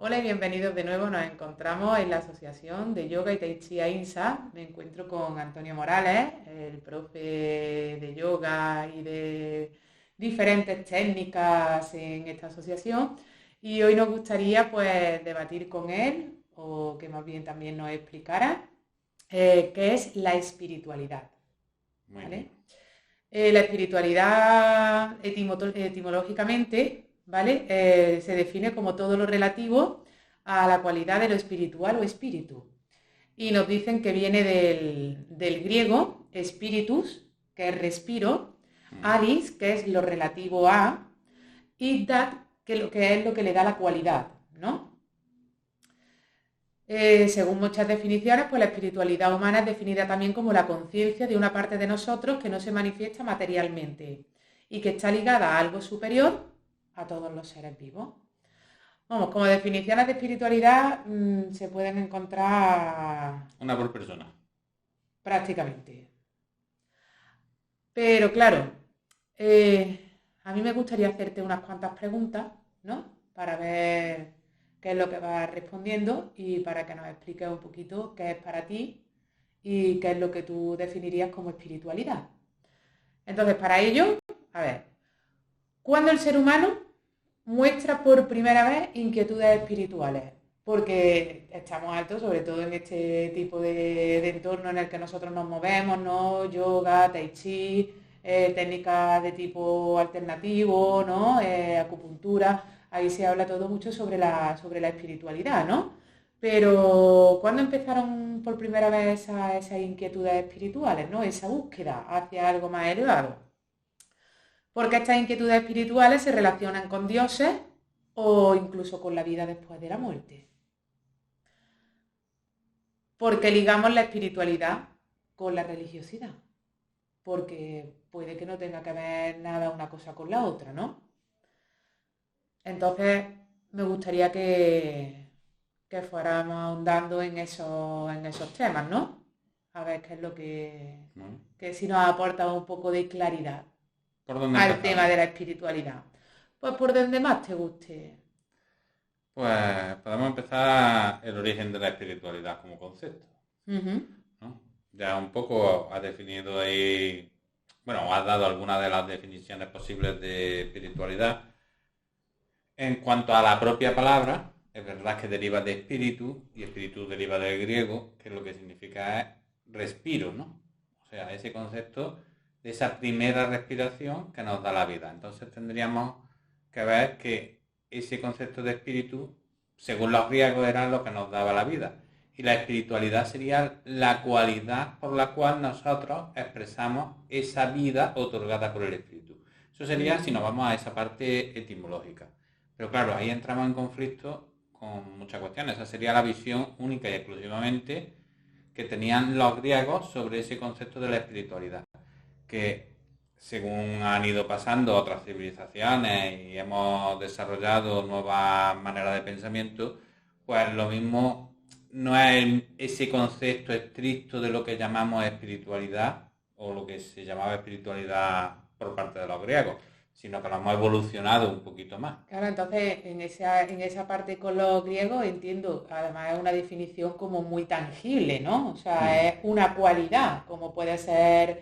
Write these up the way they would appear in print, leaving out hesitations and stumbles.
Hola y bienvenidos de nuevo. Nos encontramos en la Asociación de Yoga y Tai Chi AINSA. Me encuentro con Antonio Morales, el profe de yoga y de diferentes técnicas en esta asociación. Y hoy nos gustaría pues debatir con él, o que más bien también nos explicara, qué es la espiritualidad. Muy bien. ¿Vale? La espiritualidad etimológicamente, ¿vale? Se define como todo lo relativo a la cualidad de lo espiritual o espíritu. Y nos dicen que viene del griego spiritus, que es respiro, Mm. alis, que es lo relativo a, y dat, que es lo que le da la cualidad, ¿no? Según muchas definiciones, pues la espiritualidad humana es definida también como la conciencia de una parte de nosotros que no se manifiesta materialmente y que está ligada a algo superior a todos los seres vivos. Vamos, como definiciones de espiritualidad se pueden encontrar Una por persona. prácticamente. Pero claro, a mí me gustaría hacerte unas cuantas preguntas, ¿no? Para ver qué es lo que vas respondiendo y para que nos expliques un poquito qué es para ti y qué es lo que tú definirías como espiritualidad. Entonces, para ello, a ver, ¿cuándo el ser humano muestra por primera vez inquietudes espirituales? Porque estamos altos, sobre todo en este tipo de entorno en el que nosotros nos movemos, ¿no? Yoga, tai chi, técnicas de tipo alternativo, ¿no? Acupuntura, ahí se habla todo mucho sobre la espiritualidad, ¿no? Pero ¿cuándo empezaron por primera vez esas inquietudes espirituales, ¿no? Esa búsqueda hacia algo más elevado. Porque estas inquietudes espirituales se relacionan con dioses o incluso con la vida después de la muerte. Porque ligamos la espiritualidad con la religiosidad. Porque puede que no tenga que ver nada una cosa con la otra, ¿no? Entonces, me gustaría que fuéramos ahondando en esos temas, ¿no? A ver qué es lo ¿No? que si nos aporta un poco de claridad ¿Por dónde al tema empezamos? de la espiritualidad. Pues por donde más te guste. Pues podemos empezar el origen de la espiritualidad como concepto, Ujú. ¿no? Ya un poco has definido ahí, bueno, has dado algunas de las definiciones posibles de espiritualidad. En cuanto a la propia palabra, es verdad que deriva de espíritu, y espíritu deriva del griego, que lo que significa es respiro, ¿no? O sea, ese concepto de esa primera respiración que nos da la vida. Entonces tendríamos que ver que ese concepto de espíritu, según los griegos, era lo que nos daba la vida. Y la espiritualidad sería la cualidad por la cual nosotros expresamos esa vida otorgada por el espíritu. Eso sería si nos Ujú. vamos a esa parte etimológica. Pero claro, ahí entramos en conflicto con muchas cuestiones. Esa sería la visión única y exclusivamente que tenían los griegos sobre ese concepto de la espiritualidad. Que según han ido pasando otras civilizaciones y hemos desarrollado nuevas maneras de pensamiento, pues lo mismo no es ese concepto estricto de lo que llamamos espiritualidad o lo que se llamaba espiritualidad por parte de los griegos, sino que lo hemos evolucionado un poquito más. Claro, entonces en esa parte con los griegos entiendo, además es una definición como muy tangible, ¿no? O sea, es una cualidad, como puede ser,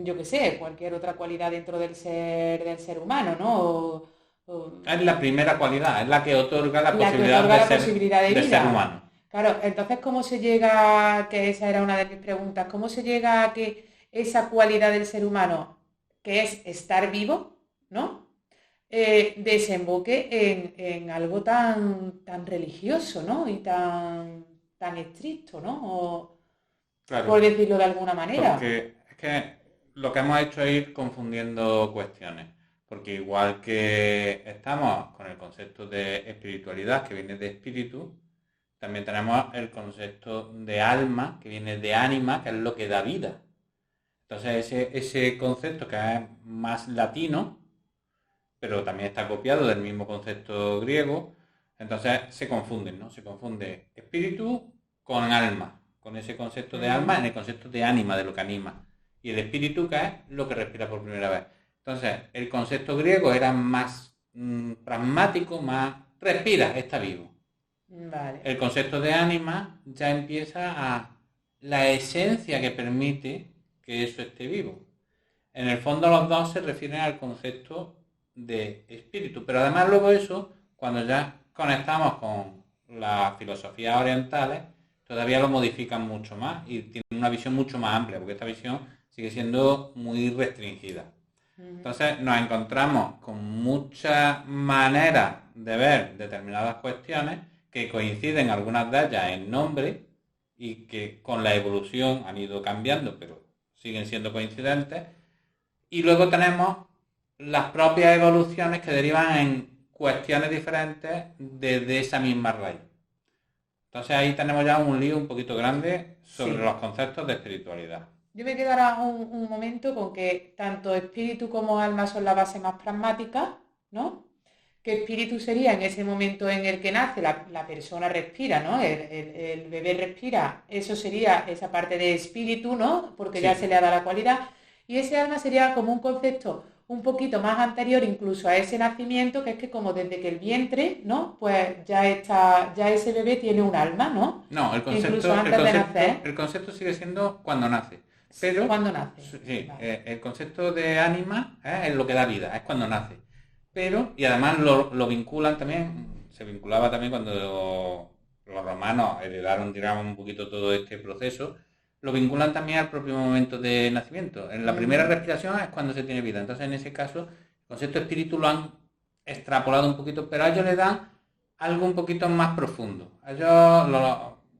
yo qué sé, cualquier otra cualidad dentro del ser humano, ¿no? Es la primera cualidad, es la que otorga la La que posibilidad otorga la posibilidad de de ser vida. humano. Claro, entonces, ¿cómo se llega, que esa era una de mis preguntas, cómo se llega a que esa cualidad del ser humano, que es estar vivo, ¿no? Desemboque en algo tan religioso, ¿no? Y tan estricto, ¿no? O, por Claro, decirlo de alguna manera. porque es que lo que hemos hecho es ir confundiendo cuestiones. Porque igual que estamos con el concepto de espiritualidad, que viene de espíritu, también tenemos el concepto de alma, que viene de ánima, que es lo que da vida. Entonces ese concepto que es más latino, pero también está copiado del mismo concepto griego, entonces se confunden, ¿no? Se confunde espíritu con alma, con ese concepto de alma Ujú. en el concepto de ánima, de lo que anima. Y el espíritu que es lo que respira por primera vez. Entonces, el concepto griego era más pragmático, más respira, está vivo. Vale. El concepto de ánima ya empieza a la esencia que permite que eso esté vivo. En el fondo los dos se refieren al concepto de espíritu, pero además luego eso, cuando ya conectamos con las filosofías orientales, todavía lo modifican mucho más y tienen una visión mucho más amplia, porque esta visión sigue siendo muy restringida. Entonces nos encontramos con muchas maneras de ver determinadas cuestiones que coinciden algunas de ellas en nombre y que con la evolución han ido cambiando, pero siguen siendo coincidentes. Y luego tenemos las propias evoluciones que derivan en cuestiones diferentes desde esa misma raíz. Entonces ahí tenemos ya un lío un poquito grande sobre los conceptos de espiritualidad. Yo me quedará un momento con que tanto espíritu como alma son la base más pragmática, ¿no? Que espíritu sería en ese momento en el que nace, la persona respira, ¿no? El bebé respira, eso sería esa parte de espíritu, ¿no? Porque ya se le ha dado la cualidad. Y ese alma sería como un concepto un poquito más anterior incluso a ese nacimiento, que es que como desde que el vientre, ¿no? Pues ya ese bebé tiene un alma, ¿no? No, el concepto sigue siendo cuando nace. Pero, cuando nace. Sí, vale. El concepto de ánima es lo que da vida, es cuando nace. Pero, y además lo vinculan también, se vinculaba también cuando los romanos heredaron, digamos, un poquito todo este proceso, lo vinculan también al propio momento de nacimiento. En la primera respiración es cuando se tiene vida. Entonces, en ese caso, el concepto de espíritu lo han extrapolado un poquito, pero a ellos les dan algo un poquito más profundo. A ellos,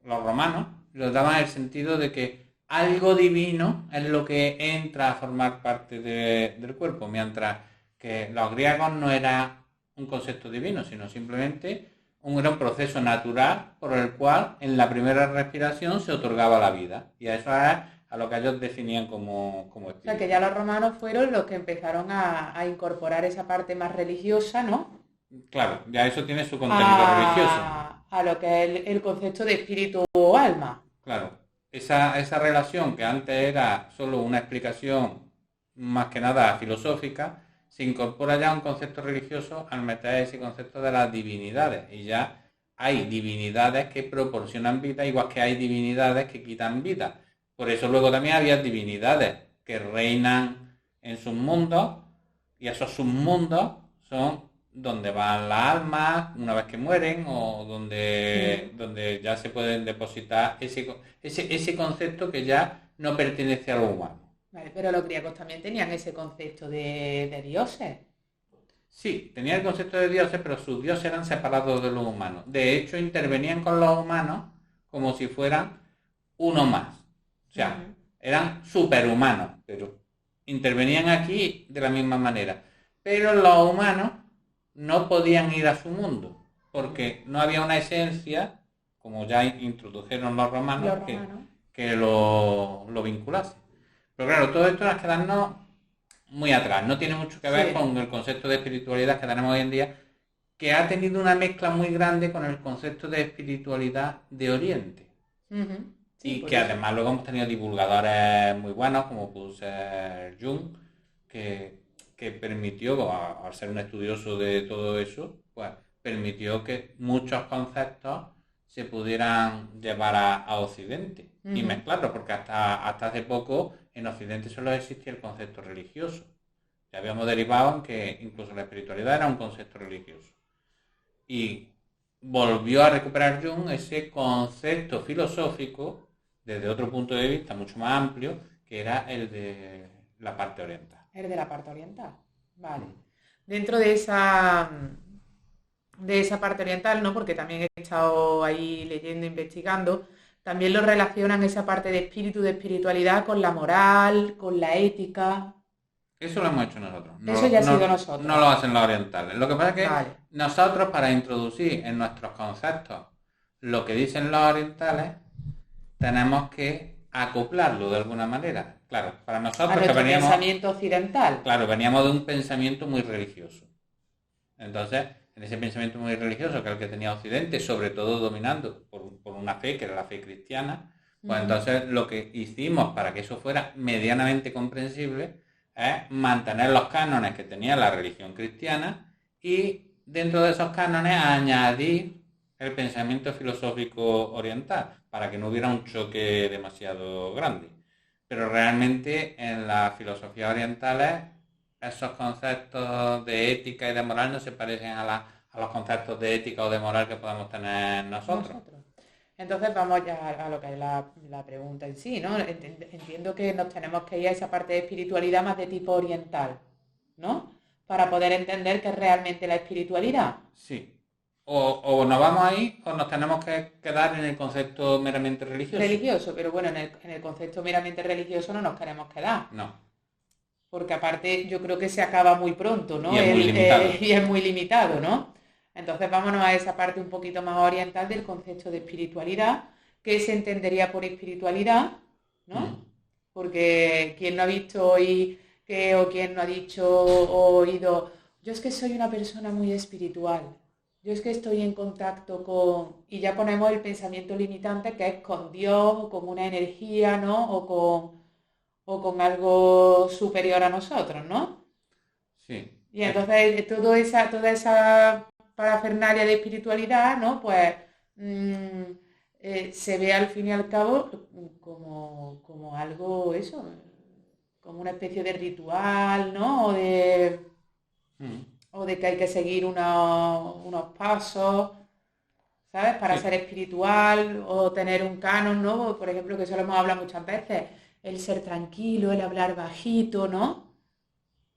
los romanos, les daban el sentido de que algo divino es lo que entra a formar parte del cuerpo, mientras que los griegos no era un concepto divino, sino simplemente era un proceso natural por el cual en la primera respiración se otorgaba la vida. Y a eso es a lo que ellos definían como espíritu. O sea, que ya los romanos fueron los que empezaron a incorporar esa parte más religiosa, ¿no? Claro, ya eso tiene su contenido religioso. A lo que es el concepto de espíritu o alma. Claro, esa relación que antes era solo una explicación más que nada filosófica, se incorpora ya un concepto religioso al meter ese concepto de las divinidades. Y ya hay divinidades que proporcionan vida, igual que hay divinidades que quitan vida. Por eso luego también había divinidades que reinan en sus mundos, y esos submundos son donde van las almas una vez que mueren, o donde ya se pueden depositar ese concepto que ya no pertenece a lo humano. Vale, pero los griegos también tenían ese concepto de dioses. Sí, tenían el concepto de dioses, pero sus dioses eran separados de los humanos. De hecho, intervenían con los humanos como si fueran uno más. O sea, eran superhumanos, pero intervenían aquí de la misma manera. Pero los humanos no podían ir a su mundo, porque no había una esencia, como ya introdujeron los romanos, que lo vinculase. Pero claro, todo esto es quedarnos muy atrás. No tiene mucho que ver con el concepto de espiritualidad que tenemos hoy en día, que ha tenido una mezcla muy grande con el concepto de espiritualidad de Oriente. Y que además luego hemos tenido divulgadores muy buenos, como pudo ser Jung, que permitió, al ser un estudioso de todo eso, pues permitió que muchos conceptos se pudieran llevar a Occidente y mezclarlos, porque hasta hace poco en Occidente solo existía el concepto religioso. Ya habíamos derivado en que incluso la espiritualidad era un concepto religioso. Y volvió a recuperar Jung ese concepto filosófico desde otro punto de vista mucho más amplio, que era el de la parte oriental. El de la parte oriental, vale. Dentro de esa parte oriental, ¿no? Porque también he estado ahí leyendo, investigando, también lo relacionan esa parte de espíritu, de espiritualidad con la moral, con la ética. Eso lo hemos hecho nosotros. Eso ya ha sido nosotros. No lo hacen los orientales. Lo que pasa es que nosotros, para introducir en nuestros conceptos lo que dicen los orientales, tenemos que acoplarlo de alguna manera. Claro, para nosotros que veníamos... pensamiento occidental. Claro, veníamos de un pensamiento muy religioso. Entonces, en ese pensamiento muy religioso, que es el que tenía Occidente, sobre todo dominando por una fe, que era la fe cristiana, pues entonces lo que hicimos para que eso fuera medianamente comprensible es mantener los cánones que tenía la religión cristiana y dentro de esos cánones añadir el pensamiento filosófico oriental, para que no hubiera un choque demasiado grande. Pero realmente en las filosofías orientales esos conceptos de ética y de moral no se parecen a los conceptos de ética o de moral que podemos tener nosotros. Entonces vamos ya a lo que es la pregunta en sí, ¿no? Entiendo que nos tenemos que ir a esa parte de espiritualidad más de tipo oriental, ¿no? Para poder entender qué es realmente la espiritualidad. Sí. O nos vamos ahí o nos tenemos que quedar en el concepto meramente religioso. Religioso, pero bueno, en el concepto meramente religioso no nos queremos quedar. No. Porque aparte yo creo que se acaba muy pronto, ¿no? Y es muy limitado. Y es muy limitado, ¿no? Entonces vámonos a esa parte un poquito más oriental del concepto de espiritualidad, que se entendería por espiritualidad, ¿no? Porque quien no ha visto hoy o quien no ha dicho o oído, yo es que soy una persona muy espiritual, yo es que estoy en contacto con, y ya ponemos el pensamiento limitante que es con Dios o con una energía, ¿no? O con algo superior a nosotros, ¿no? Sí. Y entonces toda esa parafernalia de espiritualidad, ¿no? Pues se ve al fin y al cabo como algo, eso, como una especie de ritual, ¿no? O de que hay que seguir unos pasos, ¿sabes? Para ser espiritual o tener un canon, ¿no? Por ejemplo, que eso lo hemos hablado muchas veces, el ser tranquilo, el hablar bajito, ¿no?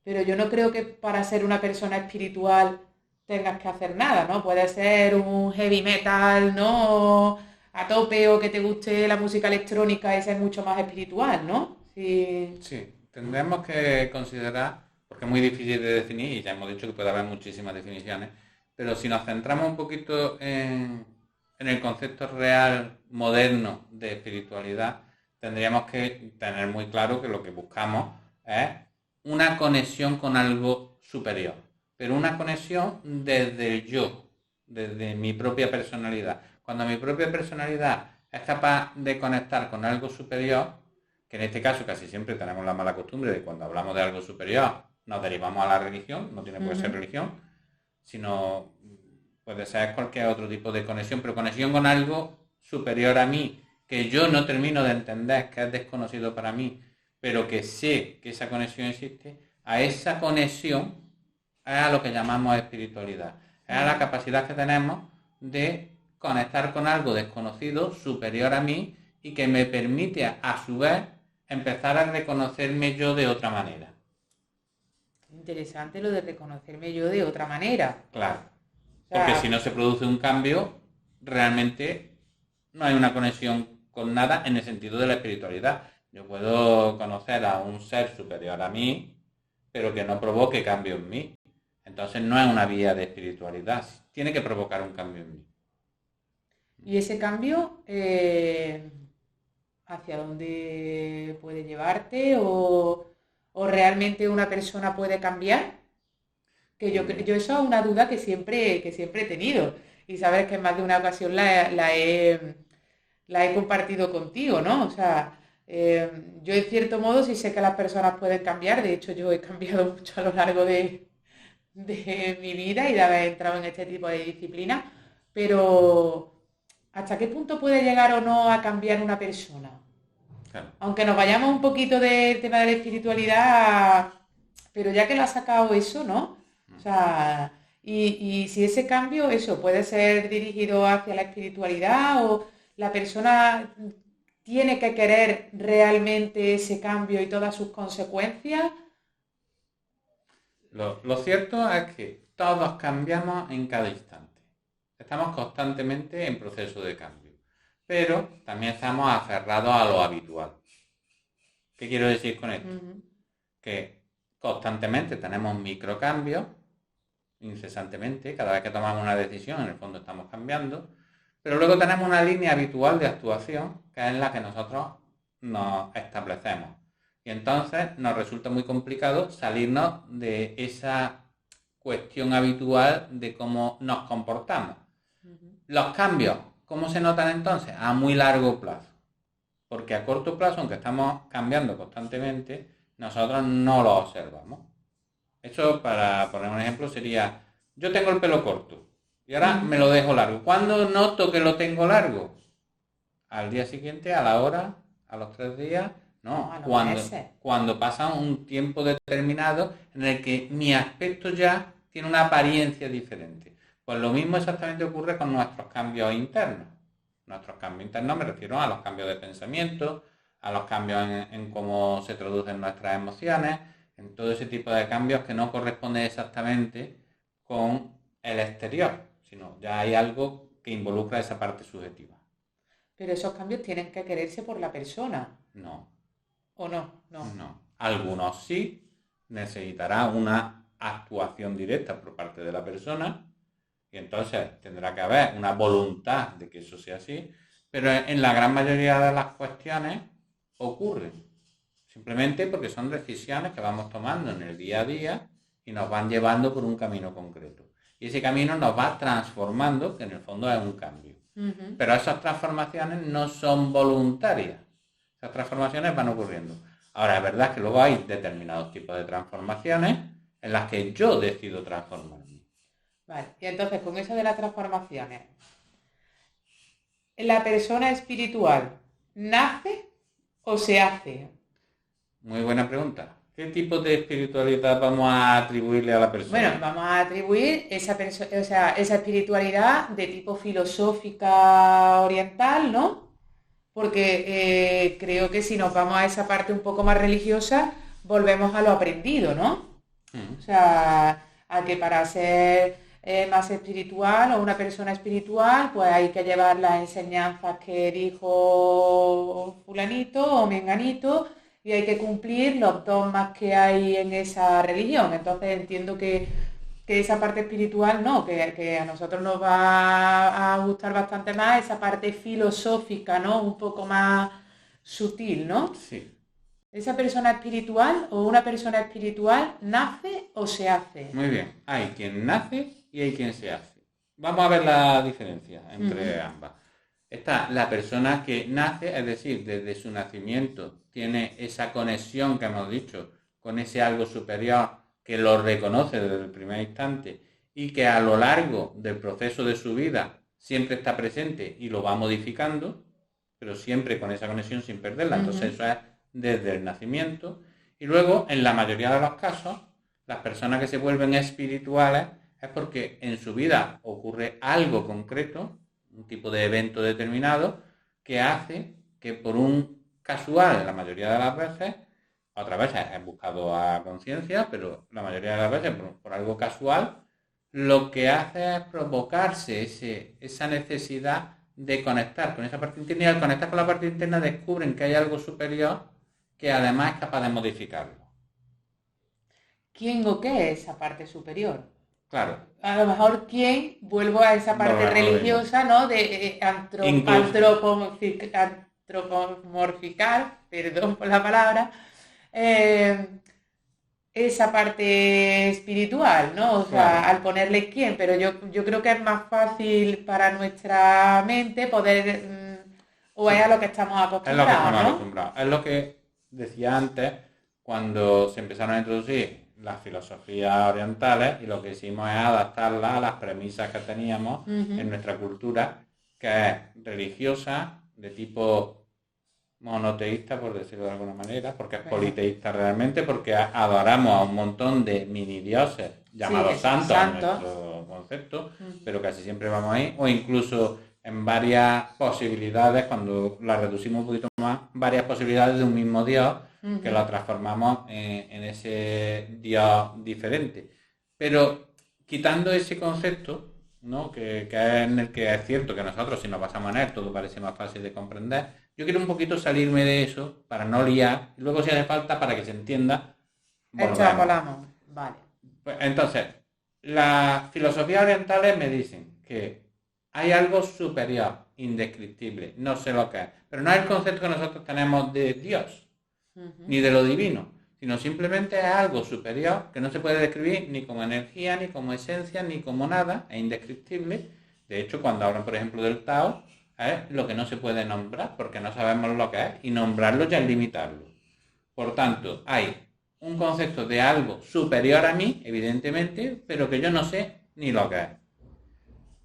Pero yo no creo que para ser una persona espiritual tengas que hacer nada, ¿no? Puede ser un heavy metal, ¿no? A tope o que te guste la música electrónica y ser mucho más espiritual, ¿no? Sí, tendremos que considerar, porque es muy difícil de definir y ya hemos dicho que puede haber muchísimas definiciones, pero si nos centramos un poquito en el concepto real, moderno de espiritualidad, tendríamos que tener muy claro que lo que buscamos es una conexión con algo superior, pero una conexión desde el yo, desde mi propia personalidad. Cuando mi propia personalidad es capaz de conectar con algo superior, que en este caso casi siempre tenemos la mala costumbre de cuando hablamos de algo superior nos derivamos a la religión, no tiene por qué ser religión, sino puede ser cualquier otro tipo de conexión, pero conexión con algo superior a mí, que yo no termino de entender, que es desconocido para mí, pero que sé que esa conexión existe. A esa conexión es a lo que llamamos espiritualidad, es a la capacidad que tenemos de conectar con algo desconocido, superior a mí, y que me permite a su vez empezar a reconocerme yo de otra manera. Interesante lo de reconocerme yo de otra manera. Claro. Porque si no se produce un cambio, realmente no hay una conexión con nada en el sentido de la espiritualidad. Yo puedo conocer a un ser superior a mí, pero que no provoque cambio en mí. Entonces no es una vía de espiritualidad. Tiene que provocar un cambio en mí. ¿Y ese cambio hacia dónde puede llevarte? ¿O realmente una persona puede cambiar? Que yo eso es una duda que siempre he tenido. Y sabes que en más de una ocasión la he compartido contigo, ¿no? O sea, yo en cierto modo sí sé que las personas pueden cambiar. De hecho, yo he cambiado mucho a lo largo de mi vida y de haber entrado en este tipo de disciplinas. Pero ¿hasta qué punto puede llegar o no a cambiar una persona? Claro. Aunque nos vayamos un poquito del tema de la espiritualidad, pero ya que lo ha sacado eso, ¿no? O sea, y si ese cambio, eso, puede ser dirigido hacia la espiritualidad o la persona tiene que querer realmente ese cambio y todas sus consecuencias. Lo cierto es que todos cambiamos en cada instante. Estamos constantemente en proceso de cambio. Pero también estamos aferrados a lo habitual. ¿Qué quiero decir con esto? Que constantemente tenemos microcambios, incesantemente, cada vez que tomamos una decisión, en el fondo estamos cambiando, pero luego tenemos una línea habitual de actuación, que es la que nosotros nos establecemos. Y entonces nos resulta muy complicado salirnos de esa cuestión habitual de cómo nos comportamos. Los cambios, ¿cómo se notan entonces? A muy largo plazo. Porque a corto plazo, aunque estamos cambiando constantemente, nosotros no lo observamos. Esto, para poner un ejemplo, sería, yo tengo el pelo corto Y ahora me lo dejo largo. ¿Cuándo noto que lo tengo largo? Al día siguiente, a la hora, a los 3 días. No, a los meses. cuando pasa un tiempo determinado en el que mi aspecto ya tiene una apariencia diferente. Pues lo mismo exactamente ocurre con nuestros cambios internos. Nuestros cambios internos me refiero a los cambios de pensamiento, a los cambios en cómo se traducen nuestras emociones, en todo ese tipo de cambios que no corresponden exactamente con el exterior, sino ya hay algo que involucra esa parte subjetiva. Pero esos cambios tienen que quererse por la persona. No. ¿O no? No. Algunos sí, necesitará una actuación directa por parte de la persona y entonces tendrá que haber una voluntad de que eso sea así, pero en la gran mayoría de las cuestiones ocurren simplemente porque son decisiones que vamos tomando en el día a día y nos van llevando por un camino concreto. Y ese camino nos va transformando, que en el fondo es un cambio. Pero esas transformaciones no son voluntarias. Esas transformaciones van ocurriendo. Ahora, es verdad que luego hay determinados tipos de transformaciones en las que yo decido transformarme. Vale, y entonces con eso de las transformaciones, ¿la persona espiritual nace o se hace? Muy buena pregunta. ¿Qué tipo de espiritualidad vamos a atribuirle a la persona? Bueno, vamos a atribuir esa espiritualidad de tipo filosófica oriental, ¿no? Porque creo que si nos vamos a esa parte un poco más religiosa, volvemos a lo aprendido, ¿no? O sea, a que para ser más espiritual o una persona espiritual, pues hay que llevar las enseñanzas que dijo fulanito o menganito y hay que cumplir los dogmas que hay en esa religión. Entonces entiendo que esa parte espiritual no, que a nosotros nos va a gustar bastante más esa parte filosófica, ¿no? Un poco más sutil, ¿no? Sí. ¿Esa persona espiritual o una persona espiritual nace o se hace? Muy bien. Hay quien nace y hay quien se hace. Vamos a ver la diferencia entre ambas. Está la persona que nace, es decir, desde su nacimiento tiene esa conexión que hemos dicho con ese algo superior que lo reconoce desde el primer instante y que a lo largo del proceso de su vida siempre está presente y lo va modificando, pero siempre con esa conexión sin perderla. Entonces eso es desde el nacimiento. Y luego, en la mayoría de los casos, las personas que se vuelven espirituales es porque en su vida ocurre algo concreto, un tipo de evento determinado, que hace que por un casual, la mayoría de las veces, otras veces es buscado a conciencia, pero la mayoría de las veces por algo casual, lo que hace es provocarse esa necesidad de conectar con esa parte interna y al conectar con la parte interna descubren que hay algo superior que además es capaz de modificarlo. ¿Quién o qué es esa parte superior? Claro. A lo mejor quién, vuelvo a esa parte religiosa, ¿no? De antropomorficar, perdón por la palabra, esa parte espiritual, ¿no? O sea, al ponerle quién, pero yo creo que es más fácil para nuestra mente poder, o es a lo que estamos acostumbrados, ¿no? Es lo que decía antes, cuando se empezaron a introducir las filosofías orientales y lo que hicimos es adaptarlas a las premisas que teníamos en nuestra cultura, que es religiosa, de tipo monoteísta, por decirlo de alguna manera, porque es politeísta realmente, porque adoramos a un montón de mini dioses llamados santos en nuestro concepto, pero casi siempre vamos ahí, o incluso en varias posibilidades, cuando la reducimos un poquito más, varias posibilidades de un mismo dios, que lo transformamos en ese dios diferente. Pero quitando ese concepto, ¿no? que es en el que es cierto que nosotros, si nos basamos en él, todo parece más fácil de comprender, yo quiero un poquito salirme de eso para no liar, y luego si hace falta para que se entienda, extrapolamos. Vale. Pues, entonces, las filosofías orientales me dicen que hay algo superior, indescriptible, no sé lo que es, pero no es el concepto que nosotros tenemos de Dios, ni de lo divino, sino simplemente es algo superior que no se puede describir ni como energía, ni como esencia, ni como nada, es indescriptible. De hecho, cuando hablan, por ejemplo, del Tao, es lo que no se puede nombrar, porque no sabemos lo que es, y nombrarlo ya es limitarlo. Por tanto, hay un concepto de algo superior a mí, evidentemente, pero que yo no sé ni lo que es.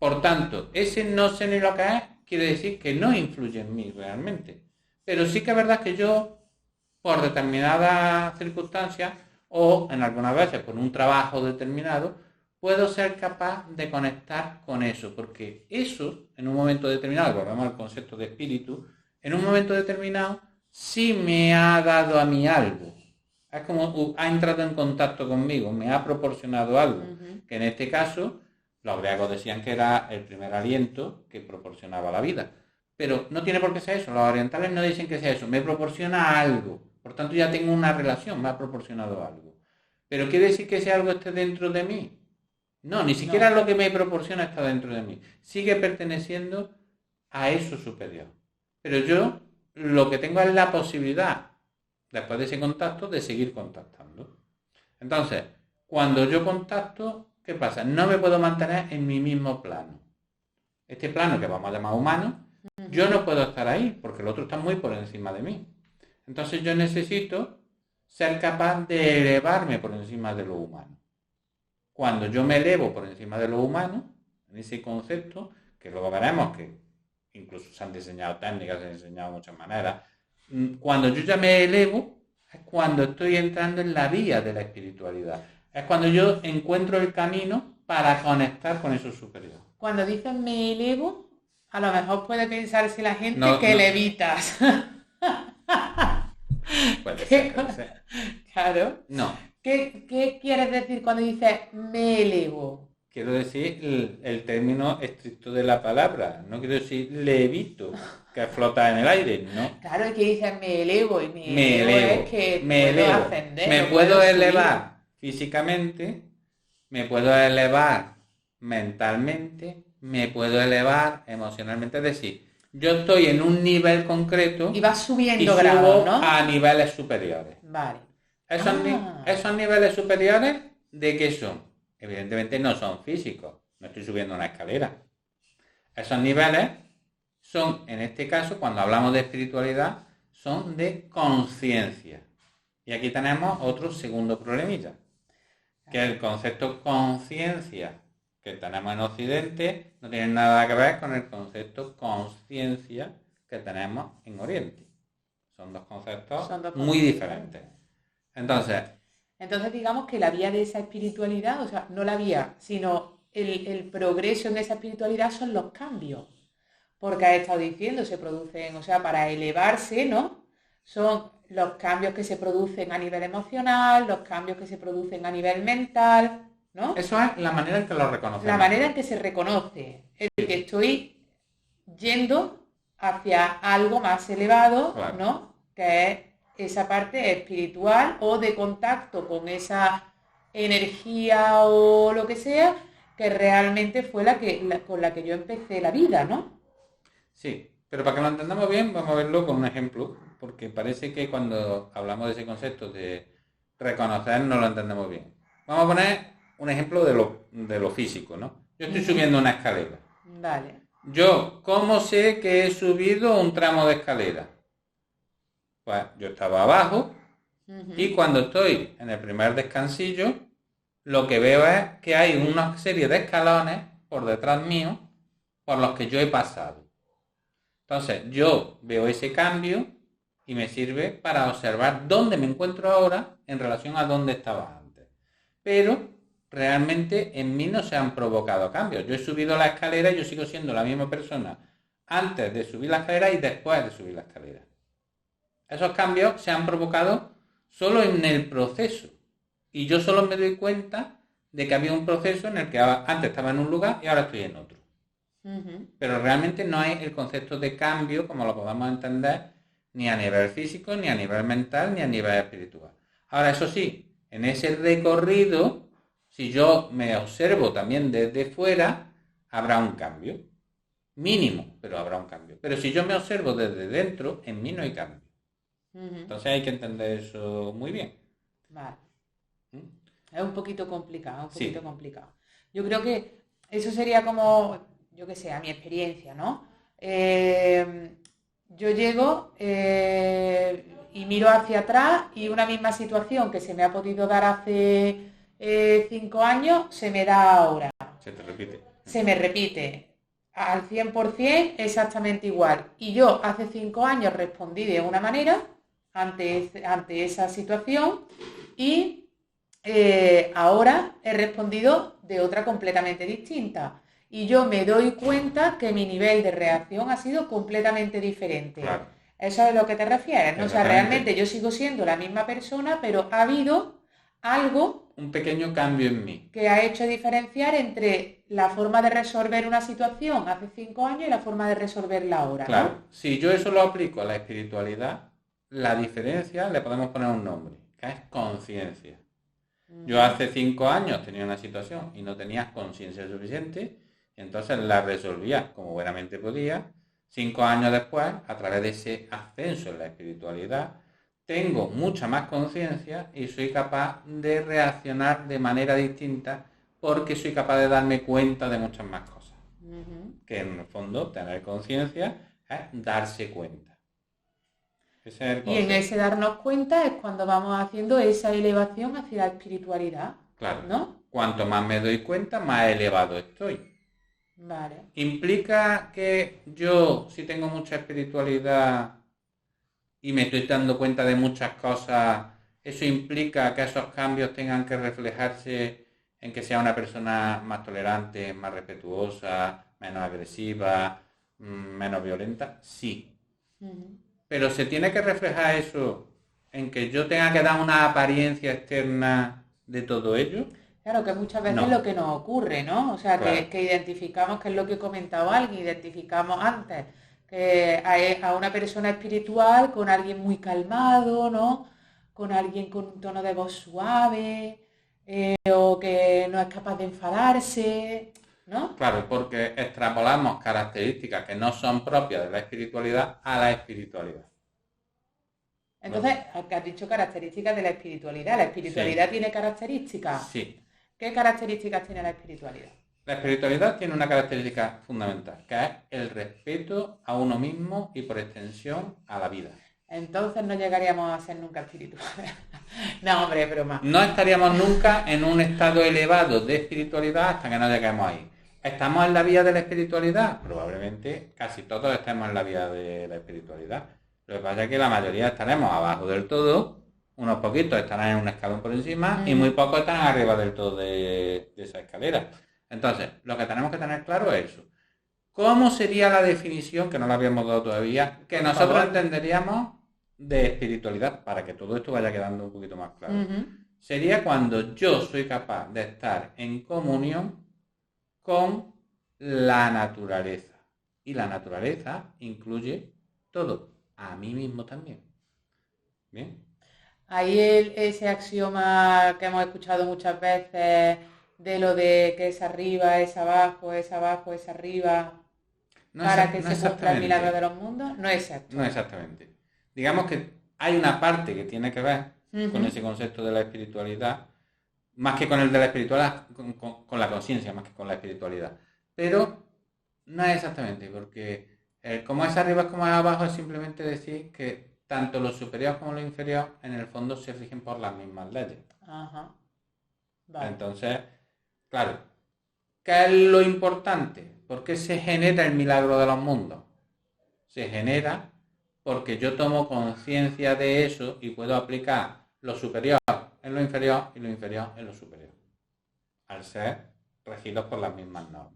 Por tanto, ese no sé ni lo que es, quiere decir que no influye en mí realmente. Pero sí que es verdad que yo, por determinadas circunstancias, o en algunas veces por un trabajo determinado, puedo ser capaz de conectar con eso, porque eso, en un momento determinado, volvemos al concepto de espíritu, en un momento determinado sí me ha dado a mí algo. Es como ha entrado en contacto conmigo, me ha proporcionado algo, que en este caso los griegos decían que era el primer aliento que proporcionaba la vida. Pero no tiene por qué ser eso, los orientales no dicen que sea eso, me proporciona algo. Por tanto ya tengo una relación, me ha proporcionado algo. ¿Pero quiere decir que ese algo esté dentro de mí? No, ni siquiera lo que me proporciona está dentro de mí. Sigue perteneciendo a eso superior. Pero yo lo que tengo es la posibilidad, después de ese contacto, de seguir contactando. Entonces, cuando yo contacto, ¿qué pasa? No me puedo mantener en mi mismo plano. Este plano que vamos a llamar humano, yo no puedo estar ahí, porque el otro está muy por encima de mí. Entonces yo necesito ser capaz de elevarme por encima de lo humano. Cuando yo me elevo por encima de lo humano, en ese concepto, que luego veremos que incluso se han diseñado técnicas, se han diseñado muchas maneras, cuando yo ya me elevo, es cuando estoy entrando en la vía de la espiritualidad. Es cuando yo encuentro el camino para conectar con eso superior. Cuando dicen me elevo, a lo mejor puede pensarse la gente que levitas. Puede ser. Claro. No. ¿Qué quieres decir cuando dices me elevo? Quiero decir el término estricto de la palabra. No quiero decir levito, que flota en el aire, ¿no? Claro, es que dicen me elevo y me elevo es que me puedo elevo. ascender. Me puedo elevar físicamente, me puedo elevar mentalmente, me puedo elevar emocionalmente. Es decir, yo estoy en un nivel concreto y vas subiendo grados, ¿no? A niveles superiores. Vale. Esos niveles superiores, ¿de qué son? Evidentemente no son físicos, no estoy subiendo una escalera. Esos niveles son, en este caso, cuando hablamos de espiritualidad, son de conciencia. Y aquí tenemos otro segundo problemilla, que el concepto conciencia que tenemos en Occidente no tiene nada que ver con el concepto conciencia que tenemos en Oriente. Son dos conceptos muy diferentes. Entonces digamos que la vía de esa espiritualidad, o sea, no la vía, sino el progreso en esa espiritualidad son los cambios. Porque has estado diciendo, se producen, o sea, para elevarse, ¿no? Son los cambios que se producen a nivel emocional, los cambios que se producen a nivel mental, ¿no? Eso es la manera en que lo reconocemos. La manera en que se reconoce. Es decir, que estoy yendo hacia algo más elevado, claro, ¿no? Que es esa parte espiritual o de contacto con esa energía o lo que sea, que realmente fue con la que yo empecé la vida, ¿no? Sí, pero para que lo entendamos bien, vamos a verlo con un ejemplo, porque parece que cuando hablamos de ese concepto de reconocer no lo entendemos bien. Vamos a poner un ejemplo de lo físico, ¿no? Yo estoy subiendo una escalera. Vale. Yo, ¿cómo sé que he subido un tramo de escalera? Pues yo estaba abajo y cuando estoy en el primer descansillo, lo que veo es que hay una serie de escalones por detrás mío por los que yo he pasado. Entonces yo veo ese cambio y me sirve para observar dónde me encuentro ahora en relación a dónde estaba antes. Pero realmente en mí no se han provocado cambios. Yo he subido la escalera y yo sigo siendo la misma persona antes de subir la escalera y después de subir la escalera. Esos cambios se han provocado solo en el proceso. Y yo solo me doy cuenta de que había un proceso en el que antes estaba en un lugar y ahora estoy en otro. Pero realmente no hay el concepto de cambio como lo podamos entender ni a nivel físico, ni a nivel mental, ni a nivel espiritual. Ahora, eso sí, en ese recorrido, si yo me observo también desde fuera, habrá un cambio. Mínimo, pero habrá un cambio. Pero si yo me observo desde dentro, en mí no hay cambio. Entonces hay que entender eso muy bien. Vale. Es un poquito complicado, complicado. Yo creo que eso sería como, yo qué sé, a mi experiencia, ¿no? Yo llego y miro hacia atrás y una misma situación que se me ha podido dar hace 5 años se me da ahora. Se te repite. Se me repite al 100% exactamente igual. Y yo hace 5 años respondí de una manera ante esa situación y ahora he respondido de otra completamente distinta. Y yo me doy cuenta que mi nivel de reacción ha sido completamente diferente. Claro. ¿Eso es a lo que te refieres? ¿No? O sea, Exactamente. realmente yo sigo siendo la misma persona, pero ha habido algo Un pequeño cambio en mí. que ha hecho diferenciar entre la forma de resolver una situación hace 5 años y la forma de resolverla ahora, ¿no? Claro, si yo eso lo aplico a la espiritualidad, la diferencia le podemos poner un nombre, que es conciencia. Yo hace 5 años tenía una situación y no tenía conciencia suficiente, y entonces la resolvía como buenamente podía. 5 años después, a través de ese ascenso en la espiritualidad, tengo mucha más conciencia y soy capaz de reaccionar de manera distinta porque soy capaz de darme cuenta de muchas más cosas. Que en el fondo tener conciencia es darse cuenta. Ese es el Y en concepto. ese darnos cuenta es cuando vamos haciendo esa elevación hacia la espiritualidad, Claro. ¿no? Cuanto más me doy cuenta, más elevado estoy. Vale. Implica que yo, si tengo mucha espiritualidad y me estoy dando cuenta de muchas cosas, eso implica que esos cambios tengan que reflejarse en que sea una persona más tolerante, más respetuosa, menos agresiva, menos violenta. Sí. Pero se tiene que reflejar eso en que yo tenga que dar una apariencia externa de todo ello. Claro, que muchas veces No. es lo que nos ocurre, ¿no? O sea, Claro. que identificamos, que es lo que comentaba alguien, identificamos antes, que a una persona espiritual con alguien muy calmado, ¿no? Con alguien con un tono de voz suave, o que no es capaz de enfadarse, ¿no? Claro, porque extrapolamos características que no son propias de la espiritualidad a la espiritualidad. Entonces, que has dicho características de la espiritualidad. ¿La espiritualidad tiene características? Sí. ¿Qué características tiene la espiritualidad? La espiritualidad tiene una característica fundamental, que es el respeto a uno mismo y por extensión a la vida. Entonces no llegaríamos a ser nunca espirituales. No, hombre, es broma. No estaríamos nunca en un estado elevado de espiritualidad hasta que no lleguemos ahí. ¿Estamos en la vía de la espiritualidad? Probablemente casi todos estemos en la vía de la espiritualidad. Lo que pasa es que la mayoría estaremos abajo del todo, unos poquitos estarán en un escalón por encima y muy pocos estarán arriba del todo de esa escalera. Entonces, lo que tenemos que tener claro es eso. ¿Cómo sería la definición, que no la habíamos dado todavía, que nosotros entenderíamos de espiritualidad, para que todo esto vaya quedando un poquito más claro? Sería cuando yo soy capaz de estar en comunión con la naturaleza. Y la naturaleza incluye todo, a mí mismo también. ¿Bien? Ahí ese axioma que hemos escuchado muchas veces de lo de que es arriba, es abajo, es abajo, es arriba, para que se cumpla el milagro de los mundos, no es exacto. No exactamente. Digamos que hay una parte que tiene que ver con ese concepto de la espiritualidad, más que con el de la espiritualidad, con la conciencia, más que con la espiritualidad. Pero no es exactamente, porque como es arriba, como es abajo, es simplemente decir que tanto lo superior como lo inferior, en el fondo, se rigen por las mismas leyes. Ajá. Vale. Entonces, claro, ¿qué es lo importante? ¿Por qué se genera el milagro de los mundos? Se genera porque yo tomo conciencia de eso y puedo aplicar lo superior en lo inferior y lo inferior en lo superior, al ser regidos por las mismas normas.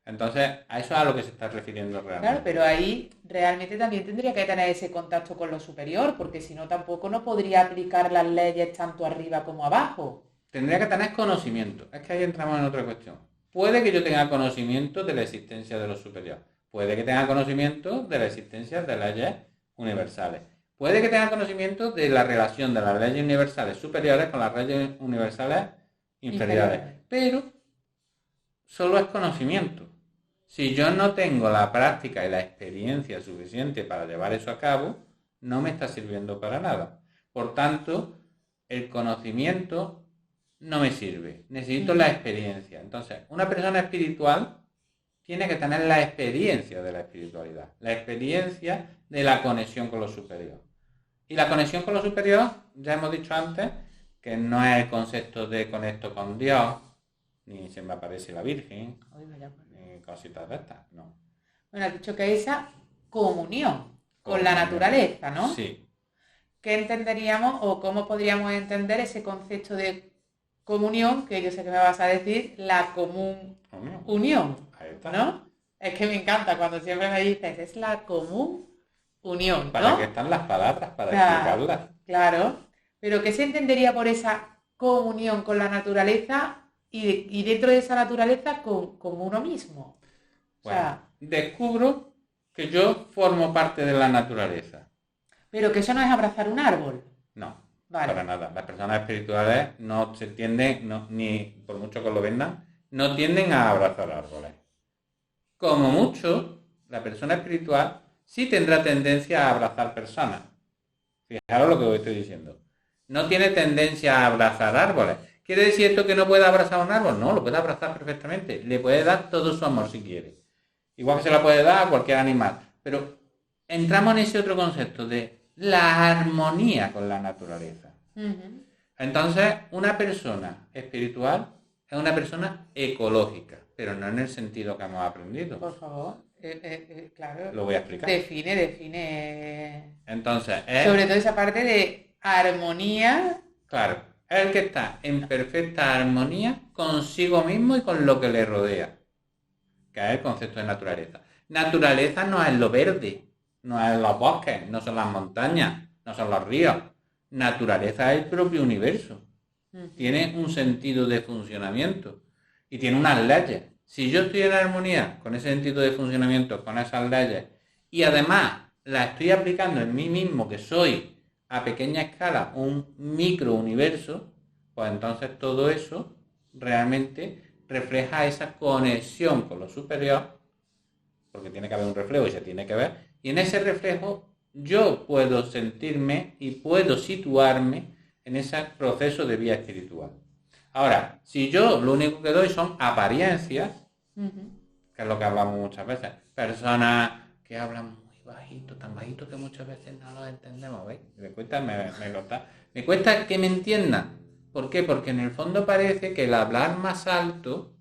Entonces, a eso es a lo que se está refiriendo realmente. Claro, pero ahí realmente también tendría que tener ese contacto con lo superior, porque si no tampoco no podría aplicar las leyes tanto arriba como abajo. Tendría que tener conocimiento. Es que ahí entramos en otra cuestión. Puede que yo tenga conocimiento de la existencia de lo superior. Puede que tenga conocimiento de la existencia de leyes universales. Puede que tenga conocimiento de la relación de las leyes universales superiores con las leyes universales inferiores. Pero solo es conocimiento. Si yo no tengo la práctica y la experiencia suficiente para llevar eso a cabo, no me está sirviendo para nada. Por tanto, el conocimiento no me sirve. Necesito la experiencia. Entonces, una persona espiritual tiene que tener la experiencia de la espiritualidad, la experiencia de la conexión con lo superior. Y la conexión con lo superior, ya hemos dicho antes, que no es el concepto de conecto con Dios, ni se me aparece la Virgen, Ay, vaya por Dios. ni cositas de estas, no. Bueno, has dicho que esa comunión con la Comunión. naturaleza, ¿no? Sí, ¿Qué entenderíamos o cómo podríamos entender ese concepto de comunión, que yo sé que me vas a decir, la común comunión. unión, Ahí está. ¿no? Es que me encanta cuando siempre me dices, es la común unión, ¿Para ¿no? qué están las palabras? Para Claro. explicarlas. Claro, pero ¿qué se entendería por esa comunión con la naturaleza y dentro de esa naturaleza con uno mismo? O Bueno, sea, descubro que yo formo parte de la naturaleza. pero que eso no es abrazar un árbol. No, Vale. para nada. Las personas espirituales no se tienden, ni por mucho que lo vendan, no tienden a abrazar árboles. Como mucho, la persona espiritual sí tendrá tendencia a abrazar personas. Fijaros lo que os estoy diciendo. No tiene tendencia a abrazar árboles. ¿Quiere decir esto que no puede abrazar un árbol? No, lo puede abrazar perfectamente. Le puede dar todo su amor si quiere. Igual que se la puede dar a cualquier animal. Pero entramos en ese otro concepto de la armonía con la naturaleza. Ujú. Entonces, una persona espiritual es una persona ecológica, pero no en el sentido que hemos aprendido. Por favor, claro. Lo voy a explicar. Define. Entonces, Sobre todo esa parte de armonía. claro, es el que está en perfecta armonía consigo mismo y con lo que le rodea, que es el concepto de naturaleza. Naturaleza no es lo verde, no es los bosques, no son las montañas, no son los ríos. Naturaleza es el propio universo. Tiene un sentido de funcionamiento y tiene unas leyes. Si yo estoy en armonía con ese sentido de funcionamiento, con esas leyes, y además las estoy aplicando en mí mismo, que soy a pequeña escala un microuniverso, pues entonces todo eso realmente refleja esa conexión con lo superior, porque tiene que haber un reflejo y se tiene que ver, y en ese reflejo yo puedo sentirme y puedo situarme en ese proceso de vía espiritual. Ahora, si yo lo único que doy son apariencias, que es lo que hablamos muchas veces, personas que hablan muy bajito, tan bajito que muchas veces no lo entendemos, ¿veis? Me cuesta que me entiendan. ¿Por qué? Porque en el fondo parece que el hablar más alto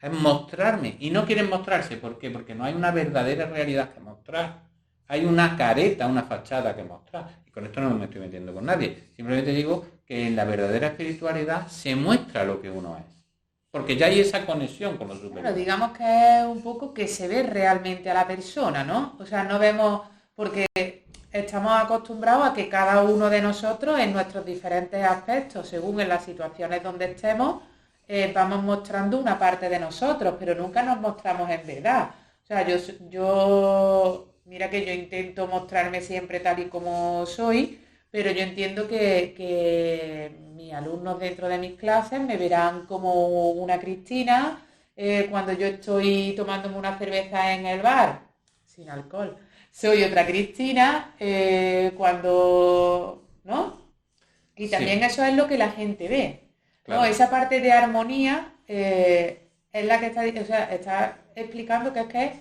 es mostrarme, y no quieren mostrarse. ¿Por qué? Porque no hay una verdadera realidad que mostrar. Hay una careta, una fachada que mostrar. Y con esto no me estoy metiendo con nadie. Simplemente digo que en la verdadera espiritualidad se muestra lo que uno es. Porque ya hay esa conexión con lo superior. Claro, digamos que es un poco que se ve realmente a la persona, ¿no? O sea, no vemos, porque estamos acostumbrados a que cada uno de nosotros en nuestros diferentes aspectos, según en las situaciones donde estemos, vamos mostrando una parte de nosotros, pero nunca nos mostramos en verdad. O sea, mira que yo intento mostrarme siempre tal y como soy, pero yo entiendo que mis alumnos dentro de mis clases me verán como una Cristina, cuando yo estoy tomándome una cerveza en el bar, sin alcohol, soy otra Cristina, ¿no? Y también eso es lo que la gente ve, ¿no? Claro. Esa parte de armonía es la que está explicando que es que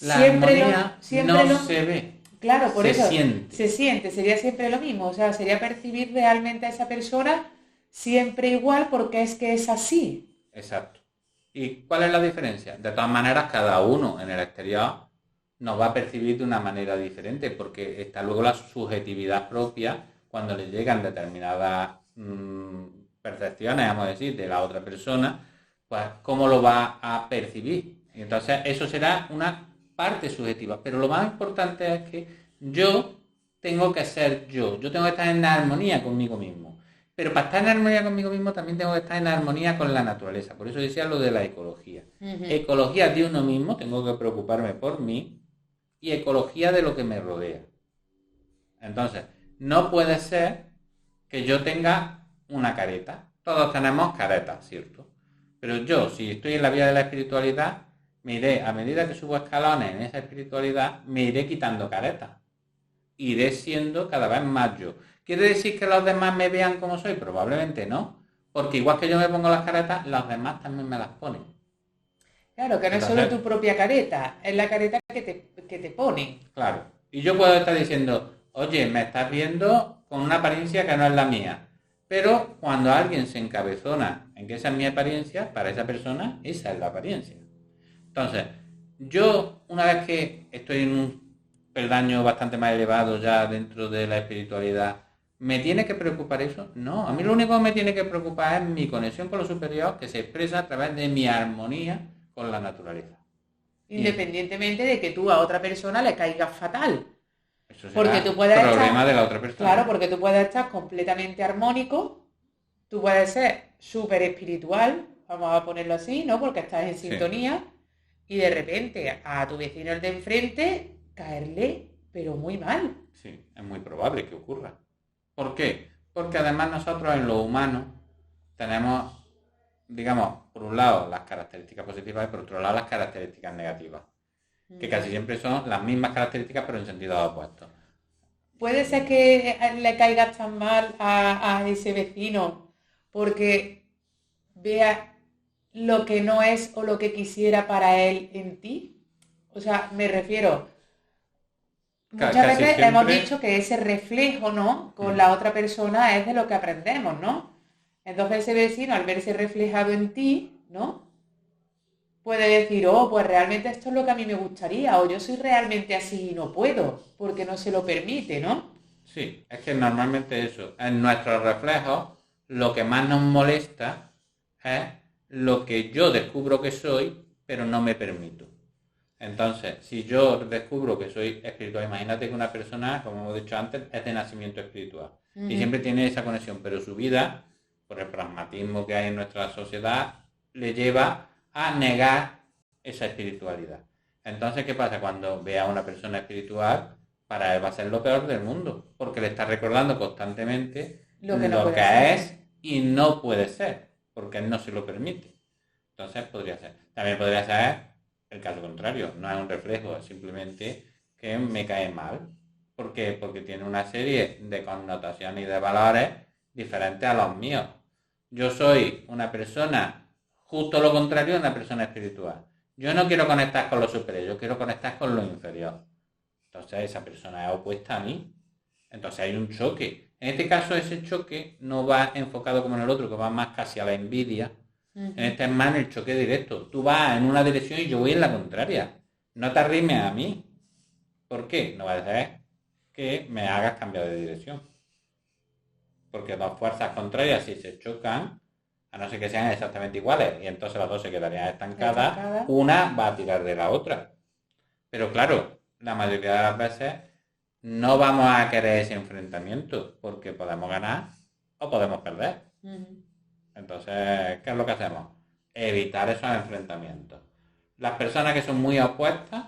La siempre armonía se ve. Claro, por eso siente. se siente, sería siempre lo mismo, o sea, sería percibir realmente a esa persona siempre igual porque es que es así. Exacto. ¿Y cuál es la diferencia? De todas maneras, cada uno en el exterior nos va a percibir de una manera diferente, porque está luego la subjetividad propia cuando le llegan determinadas percepciones, vamos a decir, de la otra persona, pues cómo lo va a percibir. Y entonces eso será una parte subjetiva, pero lo más importante es que yo tengo que ser yo tengo que estar en armonía conmigo mismo, pero para estar en armonía conmigo mismo también tengo que estar en armonía con la naturaleza. Por eso decía lo de la ecología. Ecología de uno mismo, tengo que preocuparme por mí, y ecología de lo que me rodea. Entonces, no puede ser que yo tenga una careta. Todos tenemos caretas, ¿cierto? Pero yo, si estoy en la vía de la espiritualidad, me iré, a medida que subo escalones en esa espiritualidad, me iré quitando caretas. Iré siendo cada vez más yo. ¿Quiere decir que los demás me vean como soy? Probablemente no. Porque igual que yo me pongo las caretas, los demás también me las ponen. Claro, que no es solo tu propia careta, es la careta que te ponen. Claro. Y yo puedo estar diciendo, oye, me estás viendo con una apariencia que no es la mía. Pero cuando alguien se encabezona en que esa es mi apariencia, para esa persona esa es la apariencia. Entonces, yo una vez que estoy en un peldaño bastante más elevado ya dentro de la espiritualidad, ¿me tiene que preocupar eso? No, a mí lo único que me tiene que preocupar es mi conexión con lo superior, que se expresa a través de mi armonía con la naturaleza. Independientemente de que tú a otra persona le caigas fatal. Eso será Porque tú puedes problema estar, de la otra persona. claro, porque tú puedes estar completamente armónico, tú puedes ser súper espiritual, vamos a ponerlo así, ¿no? Porque estás en Sí. sintonía y de repente a tu vecino el de enfrente caerle, pero muy mal. Sí, es muy probable que ocurra. ¿Por qué? Porque además nosotros en lo humano tenemos, digamos, por un lado las características positivas y por otro lado las características negativas, que casi siempre son las mismas características pero en sentido opuesto. Puede ser que le caigas tan mal a ese vecino porque vea lo que no es o lo que quisiera para él en ti. O sea, me refiero, muchas Casi veces hemos siempre, dicho que ese reflejo, ¿no? Con la otra persona es de lo que aprendemos, ¿no? Entonces ese vecino, al verse reflejado en ti, ¿no? Puede decir, oh, pues realmente esto es lo que a mí me gustaría, o yo soy realmente así y no puedo, porque no se lo permite, ¿no? sí, es que normalmente eso, en nuestros reflejos, lo que más nos molesta es lo que yo descubro que soy, pero no me permito. Entonces, si yo descubro que soy espiritual, imagínate que una persona, como hemos dicho antes, es de nacimiento espiritual y siempre tiene esa conexión, pero su vida, por el pragmatismo que hay en nuestra sociedad, le lleva a negar esa espiritualidad. Entonces, ¿qué pasa? Cuando ve a una persona espiritual, para él va a ser lo peor del mundo, porque le está recordando constantemente Lo que no lo puede que ser. es y no puede ser, porque él no se lo permite. Entonces podría ser. También podría ser el caso contrario, no es un reflejo, es simplemente que me cae mal. ¿Por qué? Porque tiene una serie de connotaciones y de valores diferentes a los míos. Yo soy una persona justo lo contrario de una persona espiritual. Yo no quiero conectar con lo superior, yo quiero conectar con lo inferior. Entonces esa persona es opuesta a mí. Entonces hay un choque. En este caso ese choque no va enfocado como en el otro, que va más casi a la envidia. En este es más en el choque directo. Tú vas en una dirección y yo voy en la contraria. No te arrimes a mí. ¿Por qué? No va a ser que me hagas cambiar de dirección. Porque dos fuerzas contrarias, si se chocan, a no ser que sean exactamente iguales, y entonces las dos se quedarían estancadas, una va a tirar de la otra. Pero claro, la mayoría de las veces no vamos a querer ese enfrentamiento, porque podemos ganar o podemos perder. Entonces, ¿qué es lo que hacemos? Evitar esos enfrentamientos. Las personas que son muy opuestas,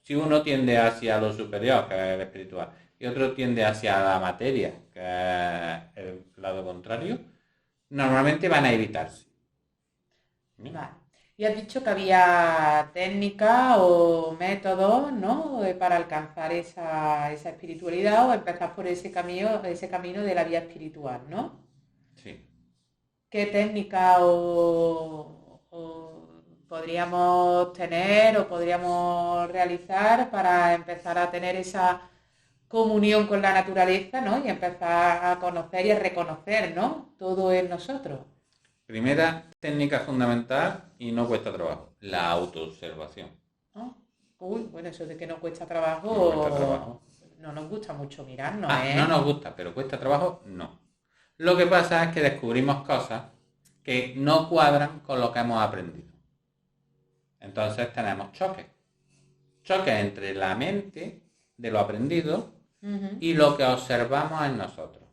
si uno tiende hacia lo superior, que es el espiritual, y otro tiende hacia la materia, que es el lado contrario, normalmente van a evitarse. Vale. Y has dicho que había técnicas o métodos, ¿no? Para alcanzar esa espiritualidad o empezar por ese camino de la vía espiritual, ¿no? Sí. ¿Qué técnica o podríamos tener o podríamos realizar para empezar a tener esa comunión con la naturaleza, ¿no? Y empezar a conocer y a reconocer, ¿no? Todo en nosotros. Primera técnica fundamental y no cuesta trabajo, la autoobservación. ¿No? Uy, bueno, eso de que no cuesta trabajo, No cuesta trabajo. no nos gusta mucho mirarnos, No nos gusta, pero cuesta trabajo, no. Lo que pasa es que descubrimos cosas que no cuadran con lo que hemos aprendido. Entonces tenemos choques. Choques entre la mente de lo aprendido y lo que observamos en nosotros.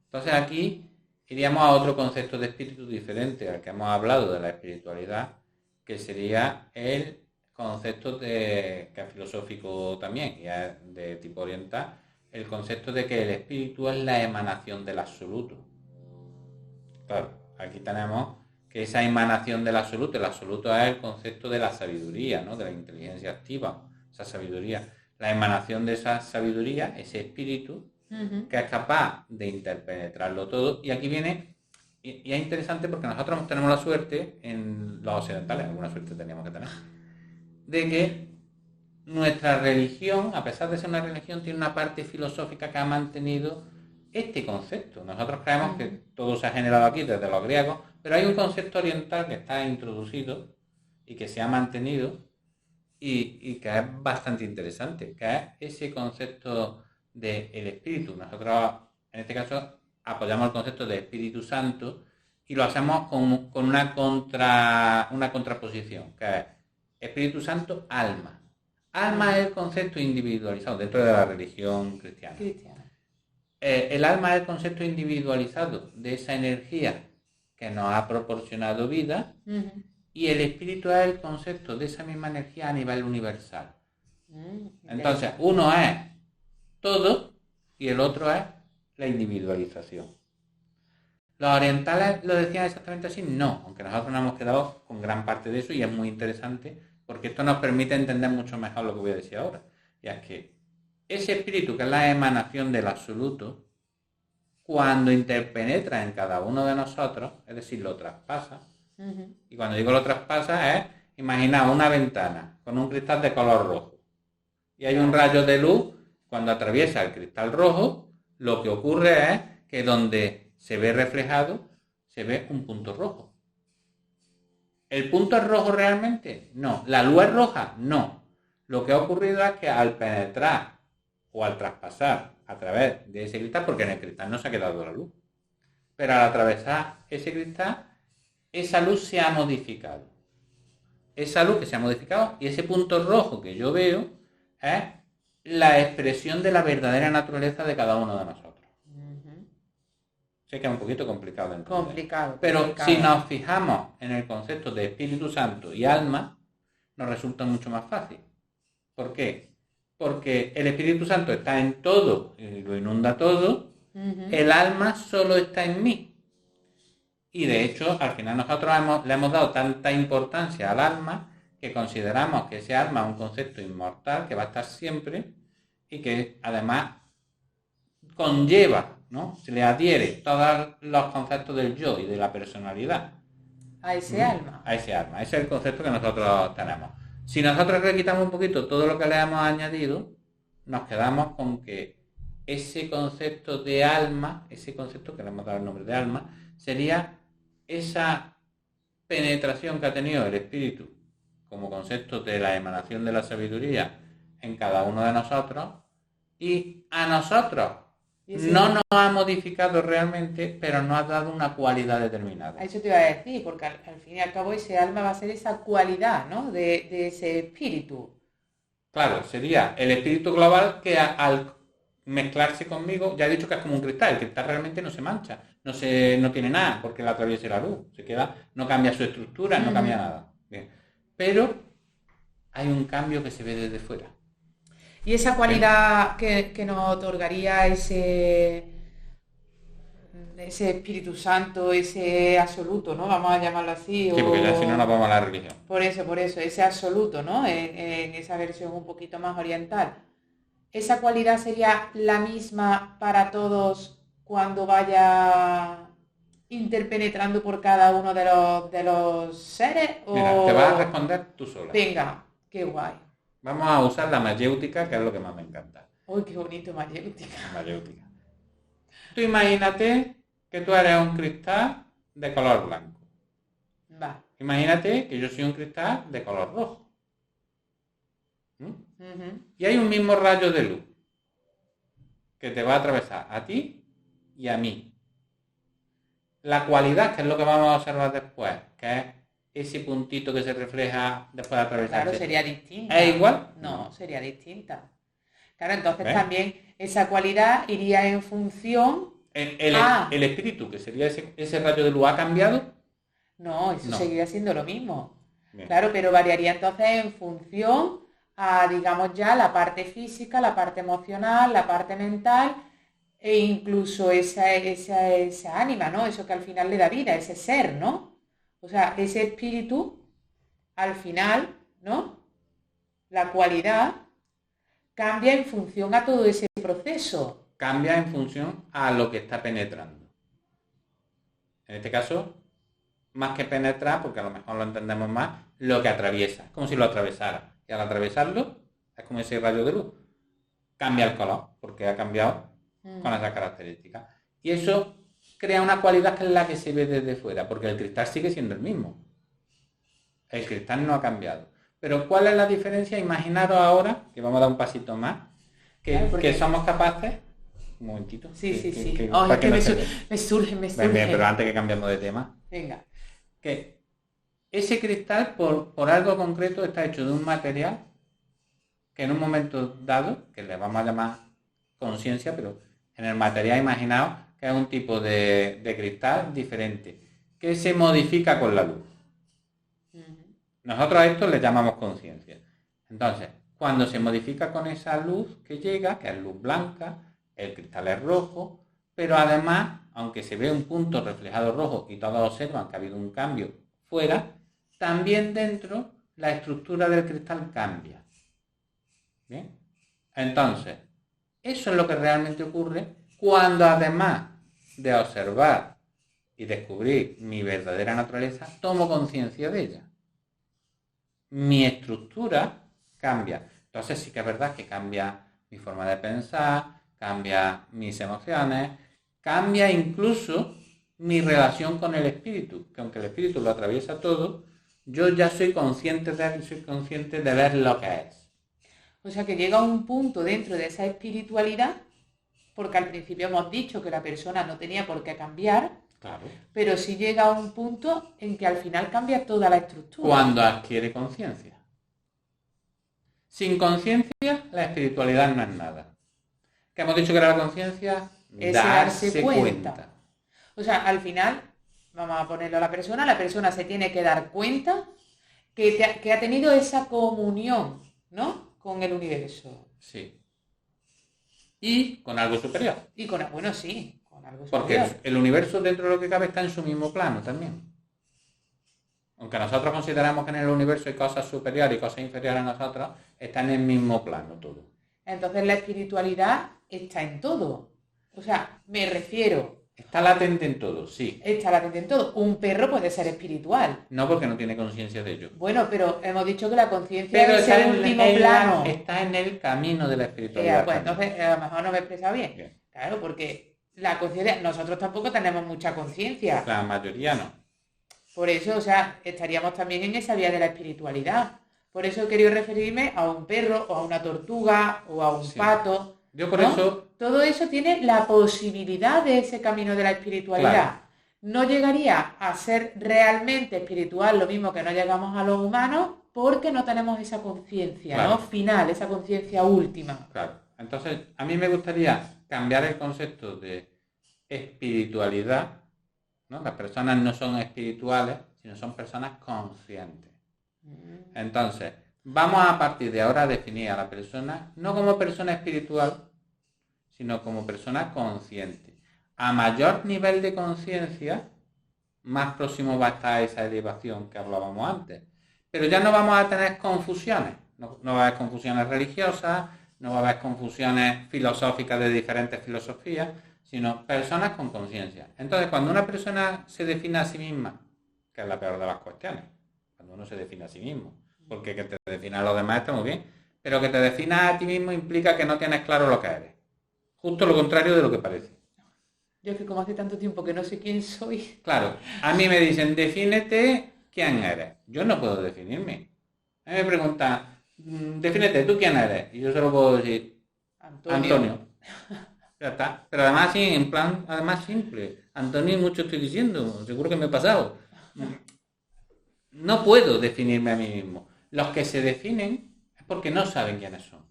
Entonces aquí iríamos a otro concepto de espíritu diferente al que hemos hablado de la espiritualidad, que sería el concepto que es filosófico también y es de tipo oriental, el concepto de que el espíritu es la emanación del absoluto. Claro, aquí tenemos que esa emanación del absoluto, el absoluto es el concepto de la sabiduría, ¿no? De la inteligencia activa, esa sabiduría. La emanación de esa sabiduría, ese espíritu, que es capaz de interpenetrarlo todo. Y aquí viene, y es interesante porque nosotros tenemos la suerte, en los occidentales, alguna suerte teníamos que tener, de que nuestra religión, a pesar de ser una religión, tiene una parte filosófica que ha mantenido este concepto. Nosotros creemos que todo se ha generado aquí desde los griegos, pero hay un concepto oriental que está introducido y que se ha mantenido y que es bastante interesante, que es ese concepto del espíritu. Nosotros, en este caso, apoyamos el concepto de Espíritu Santo y lo hacemos con una contraposición, que es Espíritu Santo, alma. Alma es el concepto individualizado dentro de la religión cristiana. El alma es el concepto individualizado de esa energía que nos ha proporcionado vida, y el espíritu es el concepto de esa misma energía a nivel universal. Entonces, uno es todo y el otro es la individualización. ¿Los orientales lo decían exactamente así? No, aunque nosotros nos hemos quedado con gran parte de eso y es muy interesante porque esto nos permite entender mucho mejor lo que voy a decir ahora. Y es que ese espíritu, que es la emanación del absoluto, cuando interpenetra en cada uno de nosotros, es decir, lo traspasa, y cuando digo lo traspasa es, imaginaos una ventana con un cristal de color rojo, y hay un rayo de luz, cuando atraviesa el cristal rojo, lo que ocurre es que donde se ve reflejado, se ve un punto rojo. ¿El punto es rojo realmente? No. ¿La luz es roja? No. Lo que ha ocurrido es que al penetrar o al traspasar a través de ese cristal, porque en el cristal no se ha quedado la luz, pero al atravesar ese cristal, esa luz se ha modificado. Esa luz que se ha modificado y ese punto rojo que yo veo es la expresión de la verdadera naturaleza de cada uno de nosotros. Sé que es un poquito complicado de entender. Pero si nos fijamos en el concepto de Espíritu Santo y alma, nos resulta mucho más fácil. ¿Por qué? Porque el Espíritu Santo está en todo y lo inunda todo. El alma solo está en mí. Y de hecho, al final nosotros le hemos dado tanta importancia al alma que consideramos que ese alma es un concepto inmortal que va a estar siempre y que además conlleva, ¿no? Se le adhiere todos los conceptos del yo y de la personalidad. A ese alma. A ese alma. Ese es el concepto que nosotros tenemos. Si nosotros le quitamos un poquito todo lo que le hemos añadido, nos quedamos con que ese concepto de alma, ese concepto que le hemos dado el nombre de alma, sería esa penetración que ha tenido el espíritu como concepto de la emanación de la sabiduría en cada uno de nosotros, y a nosotros no nos ha modificado realmente, pero nos ha dado una cualidad determinada. Eso te iba a decir, porque al fin y al cabo ese alma va a ser esa cualidad, ¿no? De ese espíritu. Claro, sería el espíritu global que al mezclarse conmigo, ya he dicho que es como un cristal. El cristal realmente no se mancha, no tiene nada porque la atraviesa la luz. Se queda, no cambia su estructura, no cambia nada. Bien. Pero hay un cambio que se ve desde fuera. Y esa cualidad que nos otorgaría ese Espíritu Santo, ese absoluto, ¿no? Vamos a llamarlo así. Sí, porque ya si no nos vamos a la religión. Por eso, ese absoluto, ¿no? En esa versión un poquito más oriental. ¿Esa cualidad sería la misma para todos cuando vaya interpenetrando por cada uno de los seres? Mira, te vas a responder tú sola. Venga, qué guay. Vamos a usar la mayéutica, que es lo que más me encanta. Uy, qué bonito, mayéutica. Mayéutica. Tú imagínate que tú eres un cristal de color blanco. Va. Imagínate que yo soy un cristal de color rojo. Y hay un mismo rayo de luz que te va a atravesar a ti y a mí. La cualidad, que es lo que vamos a observar después, que es ese puntito que se refleja después de atravesar. Claro, sería distinta. ¿Es igual? No, sería distinta. Claro, entonces también esa cualidad iría en función... El espíritu, que sería ese rayo de luz, ¿ha cambiado? No, eso seguiría siendo lo mismo. Bien. Claro, pero variaría entonces en función a, digamos ya, la parte física, la parte emocional, la parte mental e incluso esa ánima, ¿no? Eso que al final le da vida, ese ser, ¿no? O sea, ese espíritu, al final, ¿no? La cualidad cambia en función a todo ese proceso. Cambia en función a lo que está penetrando. En este caso, más que penetrar, porque a lo mejor lo entendemos más, lo que atraviesa, como si lo atravesara. Y al atravesarlo, es como ese rayo de luz. Cambia el color, porque ha cambiado con esas características. Y eso crea una cualidad que es la que se ve desde fuera, porque el cristal sigue siendo el mismo. El cristal no ha cambiado. Pero ¿cuál es la diferencia? Imaginaros ahora, que vamos a dar un pasito más, que somos capaces... Un momentito. Sí. Es que me surge. Bien, pero antes que cambiemos de tema. Venga. Que ese cristal, por algo concreto, está hecho de un material que en un momento dado, que le vamos a llamar conciencia, pero en el material imaginaos que es un tipo de cristal diferente, que se modifica con la luz. Nosotros a esto le llamamos conciencia. Entonces, cuando se modifica con esa luz que llega, que es luz blanca, el cristal es rojo, pero además, aunque se ve un punto reflejado rojo y todos observan que ha habido un cambio fuera, también dentro la estructura del cristal cambia. ¿Bien? Entonces, eso es lo que realmente ocurre cuando además de observar y descubrir mi verdadera naturaleza, tomo conciencia de ella. Mi estructura cambia. Entonces sí que es verdad que cambia mi forma de pensar, cambia mis emociones, cambia incluso mi relación con el espíritu, que aunque el espíritu lo atraviesa todo, yo ya soy consciente de él y soy consciente de ver lo que es. O sea que llega un punto dentro de esa espiritualidad, porque al principio hemos dicho que la persona no tenía por qué cambiar, claro, pero sí llega a un punto en que al final cambia toda la estructura. Cuando adquiere conciencia. Sin conciencia, la espiritualidad no es nada. ¿Qué hemos dicho que era la conciencia? Es darse cuenta. O sea, al final, vamos a ponerlo a la persona se tiene que dar cuenta que ha tenido esa comunión, ¿no? Con el universo. Sí. Y con algo superior. Y con algo superior. Porque el universo, dentro de lo que cabe, está en su mismo plano también. Aunque nosotros consideramos que en el universo hay cosas superiores y cosas inferiores a nosotros, está en el mismo plano todo. Entonces la espiritualidad está en todo. O sea, me refiero... Está latente en todo, sí. Está latente en todo. Un perro puede ser espiritual. No, porque no tiene conciencia de ello. Bueno, pero hemos dicho que la conciencia es el último plano. Está en el camino de la espiritualidad. Pues entonces, a lo mejor no me he expresado bien. Claro, porque la conciencia... Nosotros tampoco tenemos mucha conciencia. La mayoría no. Por eso, o sea, estaríamos también en esa vía de la espiritualidad. Por eso he querido referirme a un perro, o a una tortuga, o a un pato... Yo por eso... Todo eso tiene la posibilidad de ese camino de la espiritualidad. Claro. No llegaría a ser realmente espiritual, lo mismo que no llegamos a los humanos, porque no tenemos esa conciencia, claro, ¿no? Final, esa conciencia última. Claro. Entonces, a mí me gustaría cambiar el concepto de espiritualidad, ¿no? Las personas no son espirituales, sino son personas conscientes. Entonces, vamos a partir de ahora a definir a la persona no como persona espiritual, sino como persona consciente. A mayor nivel de conciencia, más próximo va a estar esa elevación que hablábamos antes. Pero ya no vamos a tener confusiones. No va a haber confusiones religiosas, no va a haber confusiones filosóficas de diferentes filosofías, sino personas con conciencia. Entonces, cuando una persona se define a sí misma, que es la peor de las cuestiones, cuando uno se define a sí mismo, porque que te defina a los demás está muy bien, pero que te definas a ti mismo implica que no tienes claro lo que eres. Justo lo contrario de lo que parece. Yo es que como hace tanto tiempo que no sé quién soy... Claro, a mí me dicen, defínete quién eres. Yo no puedo definirme. A mí me preguntan, defínete, ¿tú quién eres? Y yo solo puedo decir, Antonio. Ya está. Pero además sí, en plan, además simple. Antonio, mucho estoy diciendo, seguro que me he pasado. No puedo definirme a mí mismo. Los que se definen es porque no saben quiénes son.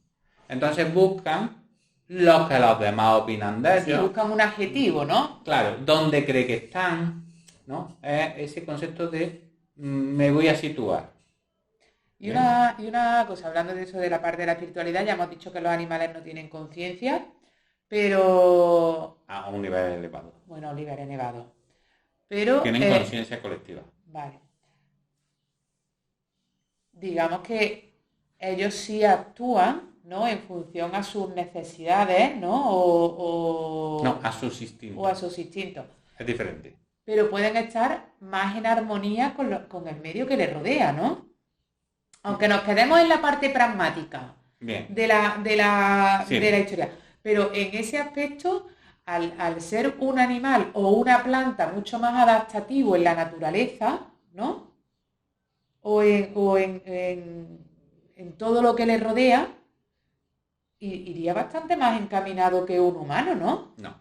Entonces buscan lo que los demás opinan de ellos. Sí, buscan un adjetivo, ¿no? Claro, dónde cree que están, ¿no? Es ese concepto de me voy a situar. Y una cosa, hablando de eso de la parte de la espiritualidad, ya hemos dicho que los animales no tienen conciencia, pero... A un nivel elevado. Bueno, a un nivel elevado. Pero... Tienen conciencia colectiva. Vale. Digamos que ellos sí actúan, ¿no? En función a sus necesidades, ¿no? No, a sus instintos. O a sus instintos. Es diferente. Pero pueden estar más en armonía con el medio que les rodea, ¿no? Aunque nos quedemos en la parte pragmática. Bien. De la historia. Pero en ese aspecto, al ser un animal o una planta mucho más adaptativo en la naturaleza, ¿no? En todo lo que le rodea, iría bastante más encaminado que un humano, ¿no? No.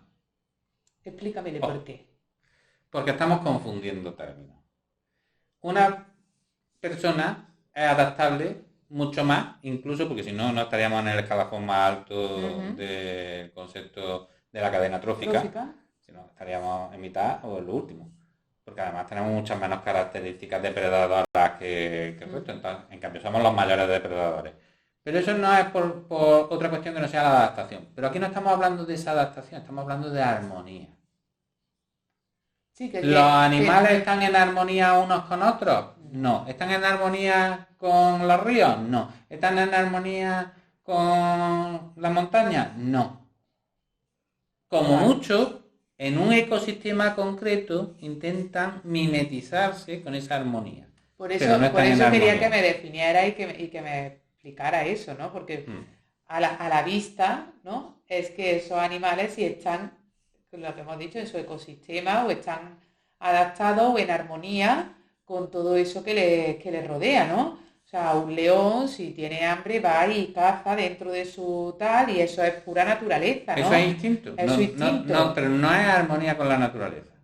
Explícamele por qué. Porque estamos confundiendo términos. Una persona es adaptable mucho más, incluso porque si no, no estaríamos en el escalafón más alto del concepto de la cadena trófica, sino estaríamos en mitad o en lo último. Porque además tenemos muchas menos características depredadoras que el resto. Entonces, en cambio, somos los mayores depredadores. Pero eso no es por otra cuestión que no sea la adaptación. Pero aquí no estamos hablando de esa adaptación, estamos hablando de armonía. Sí, ¿Los animales están en armonía unos con otros? No. ¿Están en armonía con los ríos? No. ¿Están en armonía con las montañas? No. Como mucho, en un ecosistema concreto intentan mimetizarse con esa armonía. Por eso quería que me definiera y que me explicara eso, ¿no? Porque a la vista, ¿no? Es que esos animales sí están, lo que hemos dicho, en su ecosistema o están adaptados o en armonía con todo eso que le rodea, ¿no? O sea, un león, si tiene hambre, va y caza dentro de su tal, y eso es pura naturaleza, ¿no? Eso es instinto. Su instinto. No, pero no es armonía con la naturaleza.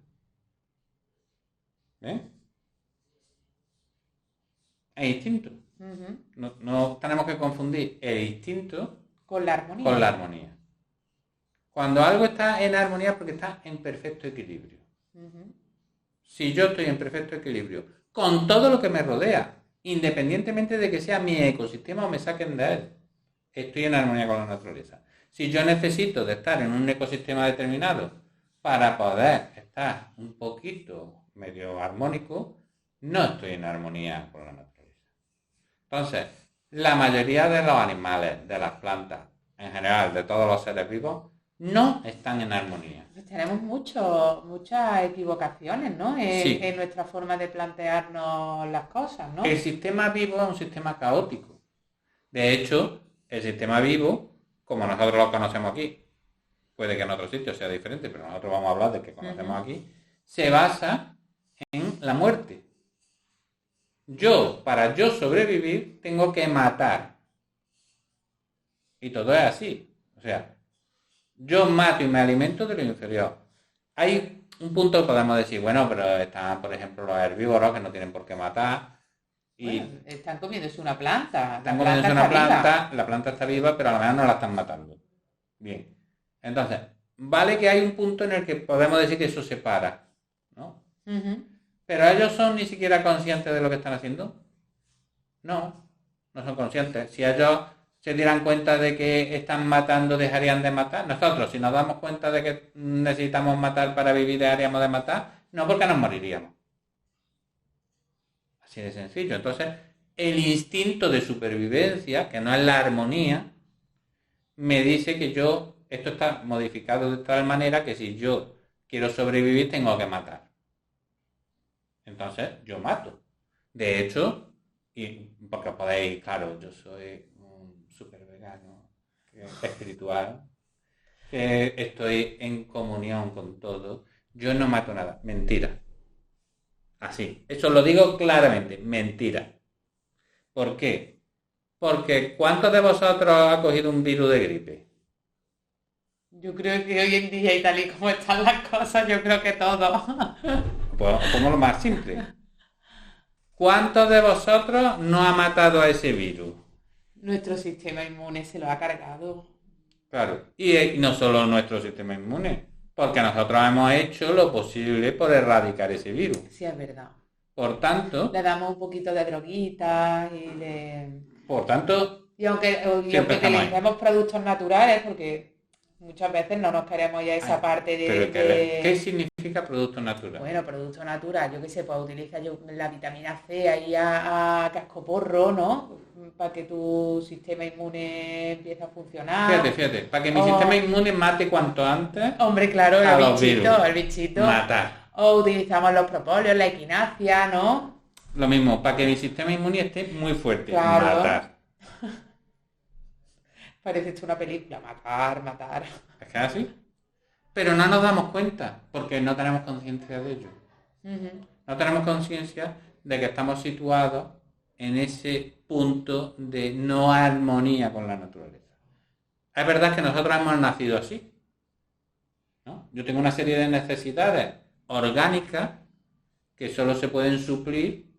¿Eh? Es instinto. No tenemos que confundir el instinto con la armonía. Cuando algo está en armonía es porque está en perfecto equilibrio. Si yo estoy en perfecto equilibrio con todo lo que me rodea, independientemente de que sea mi ecosistema o me saquen de él, estoy en armonía con la naturaleza. Si yo necesito de estar en un ecosistema determinado para poder estar un poquito medio armónico, no estoy en armonía con la naturaleza. Entonces, la mayoría de los animales, de las plantas, en general, de todos los seres vivos, no están en armonía. Pues tenemos muchas equivocaciones, ¿no? En nuestra forma de plantearnos las cosas, ¿no? El sistema vivo es un sistema caótico. De hecho, el sistema vivo, como nosotros lo conocemos aquí, puede que en otros sitios sea diferente, pero nosotros vamos a hablar del que conocemos aquí, se basa en la muerte. Para yo sobrevivir, tengo que matar. Y todo es así. O sea, yo mato y me alimento de lo inferior. Hay un punto que podemos decir, bueno, pero están, por ejemplo, los herbívoros que no tienen por qué matar. Y bueno, están comiéndose una planta. Están comiéndose una planta, la planta está viva, pero a lo mejor no la están matando. Bien. Entonces, vale que hay un punto en el que podemos decir que eso se para, ¿no? Pero ellos son ni siquiera conscientes de lo que están haciendo. No son conscientes. Si ellos se dieran cuenta de que están matando, dejarían de matar. Nosotros, si nos damos cuenta de que necesitamos matar para vivir, dejaríamos de matar. No, porque nos moriríamos. Así de sencillo. Entonces, el instinto de supervivencia, que no es la armonía, me dice que esto está modificado de tal manera que si yo quiero sobrevivir, tengo que matar. Entonces, yo mato. De hecho, porque podéis, claro, yo soy un súper vegano, espiritual, que estoy en comunión con todo. Yo no mato nada. Mentira. Así. Eso lo digo claramente. Mentira. ¿Por qué? Porque ¿cuántos de vosotros ha cogido un virus de gripe? Yo creo que hoy en día y tal y como están las cosas, yo creo que todos. Pues como lo más simple. ¿Cuántos de vosotros no ha matado a ese virus? Nuestro sistema inmune se lo ha cargado. Claro. Y no solo nuestro sistema inmune, porque nosotros hemos hecho lo posible por erradicar ese virus. Sí, es verdad. Por tanto... Le damos un poquito de droguitas y le... Por tanto... Y aunque utilicemos productos naturales, porque muchas veces no nos queremos ya esa parte de... ¿Qué significa producto natural? Bueno, producto natural, yo qué sé, pues utiliza la vitamina C ahí a cascoporro, ¿no? Para que tu sistema inmune empiece a funcionar. Fíjate, para que mi sistema inmune mate cuanto antes. Hombre, claro, el bichito. Matar. O utilizamos los propóleos, la equinacia, ¿no? Lo mismo, para que mi sistema inmune esté muy fuerte. Claro. Matar. Parece esto una película, matar, matar. Es que es así. Pero no nos damos cuenta, porque no tenemos conciencia de ello. No tenemos conciencia de que estamos situados en ese punto de no armonía con la naturaleza. Es verdad que nosotros hemos nacido así, ¿no? Yo tengo una serie de necesidades orgánicas que solo se pueden suplir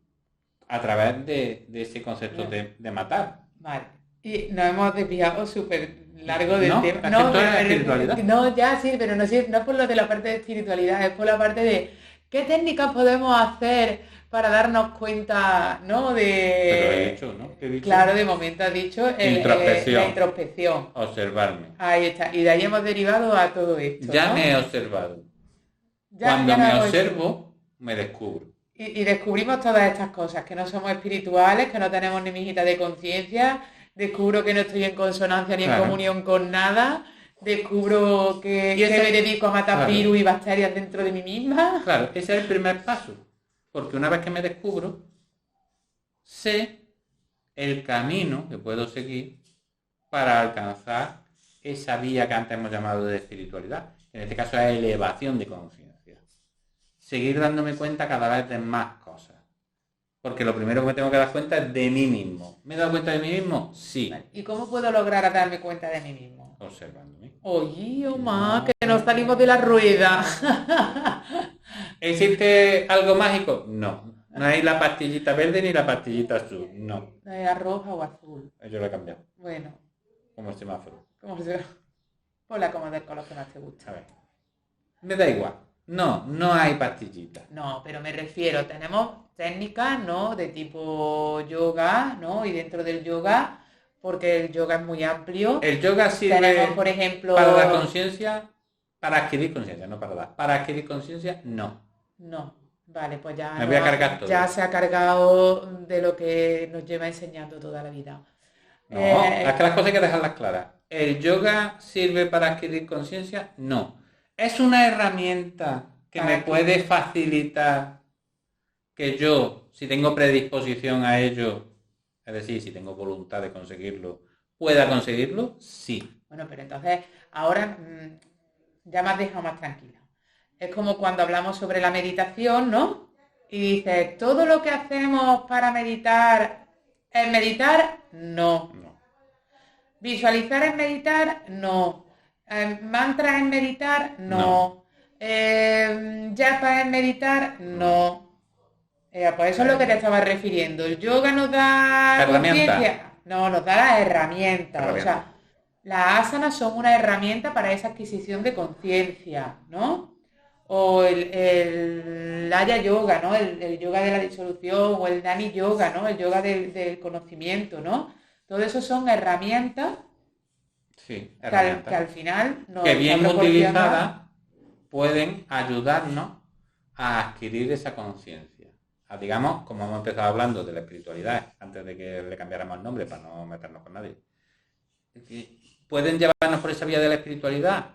a través de ese concepto de matar. Vale. Y nos hemos desviado súper largo del tema. Es que esto es espiritualidad. No, ya sí, pero no es por lo de la parte de espiritualidad, es por la parte de qué técnicas podemos hacer para darnos cuenta, ¿no? Pero he dicho, ¿no? ¿Qué he dicho? Claro, de momento has dicho Introspección. la introspección. Observarme. Ahí está. Y de ahí hemos derivado a todo esto. Ya ¿no? me he observado. Ya Cuando me hemos observo, me descubro. Y descubrimos todas estas cosas, que no somos espirituales, que no tenemos ni mijita de conciencia, descubro que no estoy en consonancia ni en comunión con nada, descubro que me dedico a matar virus y bacterias dentro de mí misma. Claro, ese es el primer paso, porque una vez que me descubro, sé el camino que puedo seguir para alcanzar esa vía que antes hemos llamado de espiritualidad, en este caso es elevación de conciencia. Seguir dándome cuenta cada vez de más cosas. Porque lo primero que me tengo que dar cuenta es de mí mismo. ¿Me he dado cuenta de mí mismo? Sí. ¿Y cómo puedo lograr darme cuenta de mí mismo? Observándome. Oye, Omar, que nos salimos de la rueda. ¿Existe algo mágico? No. No hay la pastillita verde ni la pastillita azul. No. ¿No era roja o azul? Yo lo he cambiado. Bueno. Como el semáforo. Ponla como del color que más te gusta. A ver. Me da igual. No hay pastillita. No, pero me refiero, tenemos técnicas, ¿no? De tipo yoga, ¿no? Y dentro del yoga, porque el yoga es muy amplio. El yoga sirve, tenemos, por ejemplo, para la conciencia, para adquirir conciencia, no para dar. Para adquirir conciencia, no. No. Vale, pues ya, me voy a cargar todo. Ya se ha cargado de lo que nos lleva enseñando toda la vida. No, es que las cosas hay que dejarlas claras. ¿El yoga sirve para adquirir conciencia? No. Es una herramienta que me puede facilitar que yo, si tengo predisposición a ello, es decir, si tengo voluntad de conseguirlo, pueda conseguirlo, sí. Bueno, pero entonces ahora ya me has dejado más tranquila. Es como cuando hablamos sobre la meditación, ¿no? Y dices, ¿todo lo que hacemos para meditar es meditar? No. ¿Visualizar es meditar? No. ¿Mantra es meditar? No. ¿Japa es meditar? No. Pues eso es lo que te estaba refiriendo. ¿El yoga nos da conciencia? No, nos da las herramientas. O sea, las asanas son una herramienta para esa adquisición de conciencia, ¿no? O el Laya Yoga, ¿no? El yoga de la disolución, o el Dani Yoga, ¿no? El yoga del conocimiento, ¿no? Todo eso son herramientas. Sí, que al final nos que bien utilizadas pueden ayudarnos a adquirir esa conciencia. Digamos, como hemos empezado hablando de la espiritualidad, antes de que le cambiáramos el nombre para no meternos con nadie, ¿pueden llevarnos por esa vía de la espiritualidad?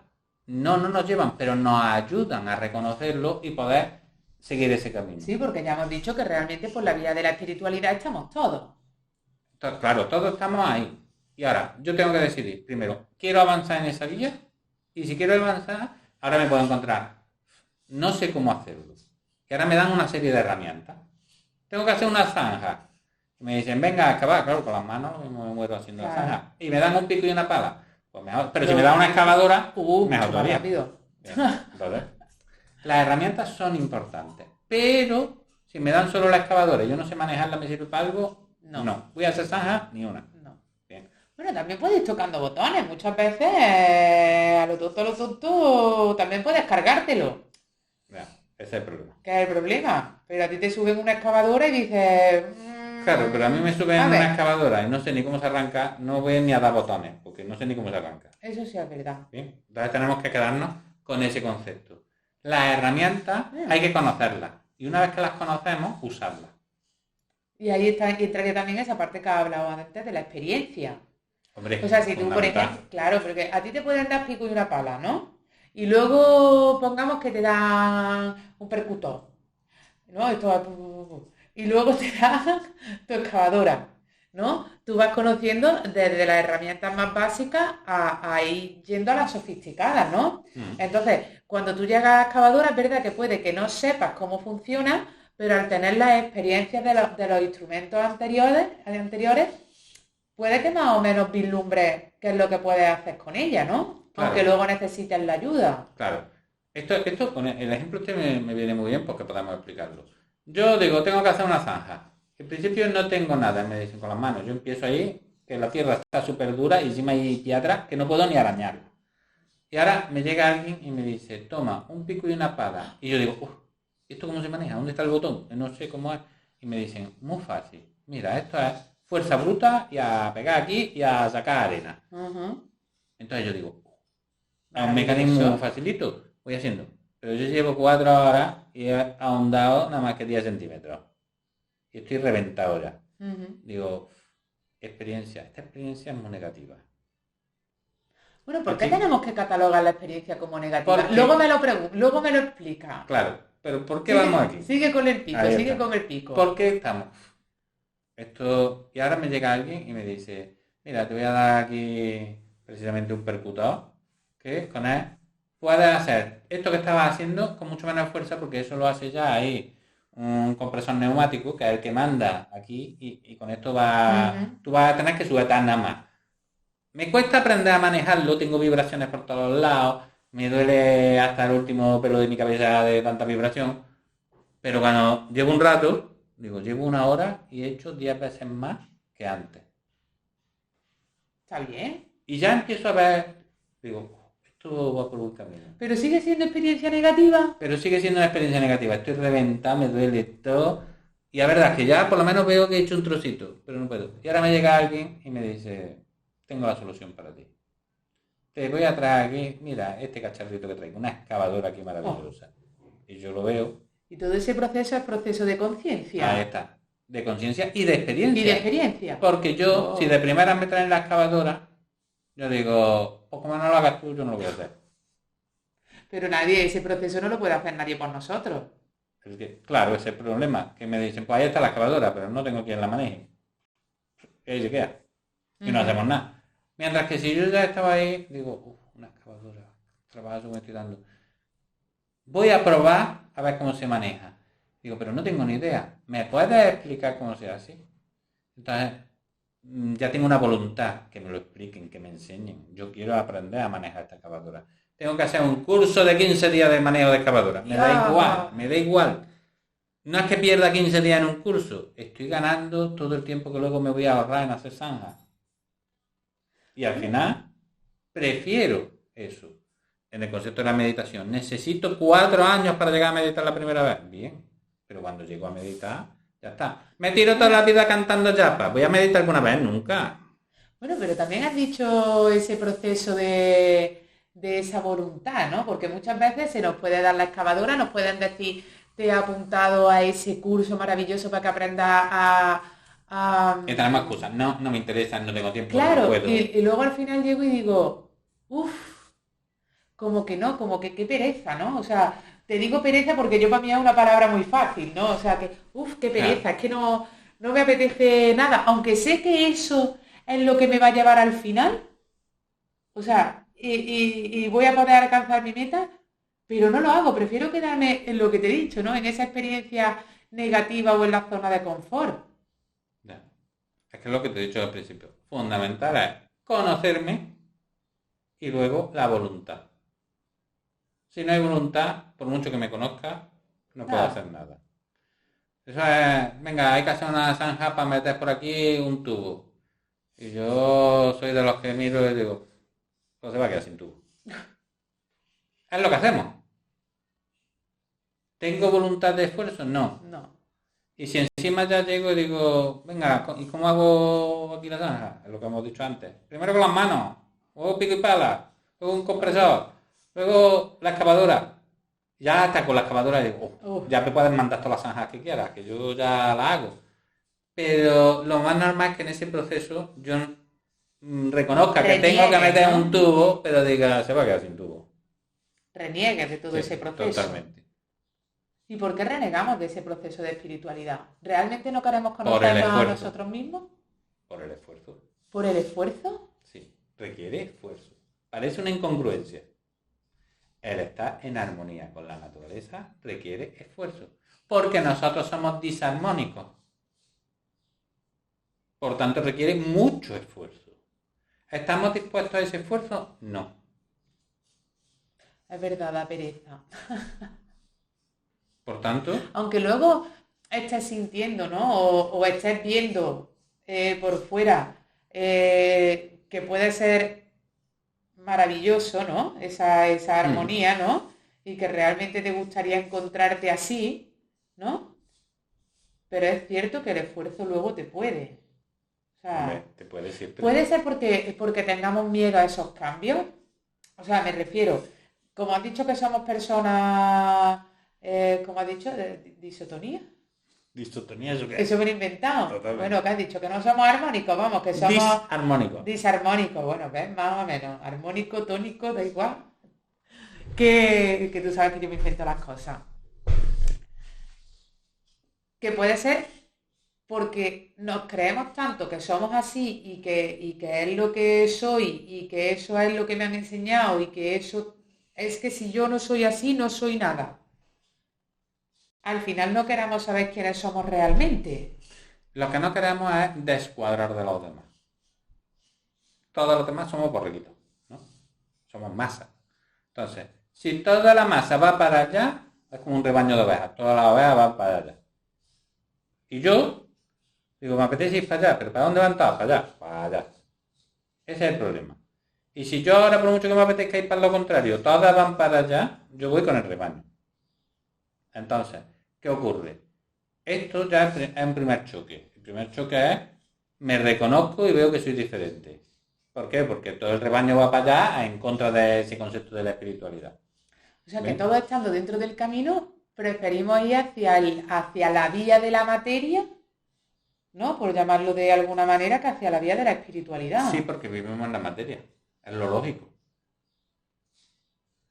No nos llevan, pero nos ayudan a reconocerlo y poder seguir ese camino. Sí, porque ya hemos dicho que realmente por la vía de la espiritualidad estamos todos. Claro, todos estamos ahí. Y ahora, yo tengo que decidir, primero, ¿quiero avanzar en esa vía? Y si quiero avanzar, ahora me puedo encontrar, no sé cómo hacerlo. Y ahora me dan una serie de herramientas. Tengo que hacer una zanja. Y me dicen, venga, a excavar, claro, con las manos me muero haciendo la zanja. Y me dan un pico y una pala. Pues mejor. Pero si me dan una excavadora, mejor todavía. Rápido. Entonces, las herramientas son importantes. Pero si me dan solo la excavadora y yo no sé manejarla, ¿me sirve para algo? No. Voy a hacer zanja, ni una. Bueno, también puedes ir tocando botones. Muchas veces a lo tonto, también puedes cargártelo. Ya, ese es el problema. ¿Qué es el problema? Pero a ti te suben una excavadora y dices... Claro, pero a mí me suben una excavadora y no sé ni cómo se arranca, no voy ni a dar botones, porque no sé ni cómo se arranca. Eso sí es verdad. ¿Bien? Entonces tenemos que quedarnos con ese concepto. Las herramientas hay que conocerlas. Y una vez que las conocemos, usarlas. Y ahí entraría también esa parte que ha hablado antes de la experiencia. Hombre, o sea, si tú, por ejemplo, claro, porque a ti te pueden dar pico y una pala, ¿no? Y luego pongamos que te dan un percutor, ¿no? Y luego te dan tu excavadora. ¿no? Tú vas conociendo desde las herramientas más básicas a ir yendo a las sofisticadas, ¿no? Entonces, cuando tú llegas a la excavadora, es verdad que puede que no sepas cómo funciona, pero al tener las experiencias de los instrumentos anteriores, puede que más o menos vislumbres qué es lo que puedes hacer con ella, ¿no? Claro. Aunque luego necesites la ayuda. Claro. Esto con el ejemplo este me viene muy bien porque podemos explicarlo. Yo digo, tengo que hacer una zanja. En principio no tengo nada, me dicen con las manos. Yo empiezo ahí, que la tierra está súper dura y encima hay piedras que no puedo ni arañarla. Y ahora me llega alguien y me dice, toma, un pico y una pala. Y yo digo, uff, ¿esto cómo se maneja? ¿Dónde está el botón? No sé cómo es. Y me dicen, muy fácil. Mira, esto es fuerza bruta y a pegar aquí y a sacar arena. Entonces yo digo, es un mecanismo facilito, voy haciendo. Pero yo llevo 4 horas y he ahondado nada más que 10 centímetros. Y estoy reventado ya. Digo, esta experiencia es muy negativa. Bueno, ¿por qué tenemos que catalogar la experiencia como negativa? Porque... luego me lo explica. Claro, pero ¿por qué vamos aquí? Sigue con el pico, con el pico. ¿Por qué estamos? Y ahora me llega alguien y me dice, mira, te voy a dar aquí precisamente un percutador, que con él puedes hacer esto que estabas haciendo con mucho menos fuerza, porque eso lo hace ya ahí un compresor neumático, que es el que manda aquí, y con esto tú vas a tener que sujetar nada más. Me cuesta aprender a manejarlo, tengo vibraciones por todos lados, me duele hasta el último pelo de mi cabeza de tanta vibración, pero cuando llevo un rato, llevo 1 hora y he hecho 10 veces más que antes. Está bien. Y ya empiezo a ver, esto va por un camino. ¿Pero sigue siendo experiencia negativa? Pero sigue siendo una experiencia negativa, estoy reventado, me duele todo, y la verdad es que ya por lo menos veo que he hecho un trocito, pero no puedo. Y ahora me llega alguien y me dice, tengo la solución para ti. Te voy a traer aquí, mira, este cacharrito que traigo, una excavadora aquí maravillosa. Y yo lo veo. Y todo ese proceso es proceso de conciencia. Ahí está. De conciencia y de experiencia. Y de experiencia. Porque yo, si de primera me traen la excavadora, yo digo, pues como no lo hagas tú, yo no lo voy a hacer. Pero ese proceso no lo puede hacer nadie por nosotros. Es que, claro, ese es el problema. Que me dicen, pues ahí está la excavadora, pero no tengo quien la maneje. Y ahí se queda. Y no hacemos nada. Mientras que si yo ya estaba ahí, digo, una excavadora, trabajo me estoy dando. Voy a probar a ver cómo se maneja. Digo, pero no tengo ni idea. ¿Me puedes explicar cómo se hace? Entonces, ya tengo una voluntad, que me lo expliquen, que me enseñen. Yo quiero aprender a manejar esta excavadora. Tengo que hacer un curso de 15 días de manejo de excavadora. Me da igual. No es que pierda 15 días en un curso. Estoy ganando todo el tiempo que luego me voy a ahorrar en hacer zanjas. Y al final, prefiero eso. En el concepto de la meditación, necesito 4 años para llegar a meditar la primera vez. Bien, pero cuando llego a meditar, ya está. Me tiro toda la vida cantando japa. ¿Voy a meditar alguna vez? Nunca. Bueno, pero también has dicho ese proceso de esa voluntad, ¿no? Porque muchas veces se nos puede dar la excavadora, nos pueden decir, te he apuntado a ese curso maravilloso para que aprendas a... Que tenemos excusas. No me interesa, no tengo tiempo, claro, no puedo. Y luego al final llego y digo, como que qué pereza, ¿no? O sea, te digo pereza porque yo para mí es una palabra muy fácil, ¿no? O sea, que, qué pereza, claro. Es que no me apetece nada, aunque sé que eso es lo que me va a llevar al final, o sea, y voy a poder alcanzar mi meta, pero no lo hago, prefiero quedarme en lo que te he dicho, ¿no? En esa experiencia negativa o en la zona de confort. Ya. Es que es lo que te he dicho al principio, fundamental es conocerme y luego la voluntad. Si no hay voluntad, por mucho que me conozca, no puedo hacer nada. Eso es, venga, hay que hacer una zanja para meter por aquí un tubo. Y yo soy de los que miro y digo, pues se va a quedar sin tubo. Es lo que hacemos. ¿Tengo voluntad de esfuerzo? No. Y si encima ya llego y digo, venga, ¿y cómo hago aquí la zanja? Es lo que hemos dicho antes. Primero con las manos, luego pico y pala, luego un compresor, luego la excavadora. Ya hasta con la excavadora digo, ya me puedes mandar todas las zanjas que quieras, que yo ya las hago. Pero lo más normal es que en ese proceso yo reconozca que tengo que meter un tubo, pero diga, se va a quedar sin tubo. Reniegues de todo ese proceso. Totalmente. ¿Y por qué renegamos de ese proceso de espiritualidad? ¿Realmente no queremos conocernos a nosotros mismos? Por el esfuerzo. ¿Por el esfuerzo? Sí, requiere esfuerzo. Parece una incongruencia. El estar en armonía con la naturaleza requiere esfuerzo. Porque nosotros somos disarmónicos. Por tanto, requiere mucho esfuerzo. ¿Estamos dispuestos a ese esfuerzo? No. Es verdad, da pereza. Por tanto... Aunque luego estés sintiendo, ¿no? O estés viendo por fuera que puede ser maravilloso, ¿no? Esa armonía, ¿no? Y que realmente te gustaría encontrarte así, ¿no? Pero es cierto que el esfuerzo luego te puede. O sea, hombre, te puede siempre. puede ser porque tengamos miedo a esos cambios. O sea, me refiero, como has dicho que somos personas, como has dicho, de disotonía. Disotonía, ¿eso qué Que es? se me han inventado. Totalmente. Bueno, que has dicho que no somos armónicos, vamos, que somos Disarmónico. disarmónicos. Bueno, ¿ves? Más o menos. Armónico, tónico, da igual. Que tú sabes que yo me invento las cosas. Que puede ser porque nos creemos tanto que somos así y que es lo que soy y que eso es lo que me han enseñado y que eso es que si yo no soy así, no soy nada. Al final no queramos saber quiénes somos realmente. Lo que no queremos es descuadrar de los demás. Todos los demás somos borreguitos, ¿no? Somos masa. Entonces, si toda la masa va para allá, es como un rebaño de ovejas. Todas las ovejas van para allá. Y yo digo, me apetece ir para allá, pero ¿para dónde van todas? Para allá. Para allá. Ese es el problema. Y si yo ahora, por mucho que me apetezca ir para lo contrario, todas van para allá, yo voy con el rebaño. Entonces, ¿qué ocurre? Esto ya es un primer choque. El primer choque es, me reconozco y veo que soy diferente. ¿Por qué? Porque todo el rebaño va para allá en contra de ese concepto de la espiritualidad. O sea que ¿Ven? todos estando dentro del camino, preferimos ir hacia la vía de la materia, ¿no? Por llamarlo de alguna manera, que hacia la vía de la espiritualidad. Sí, porque vivimos en la materia. Es lo lógico.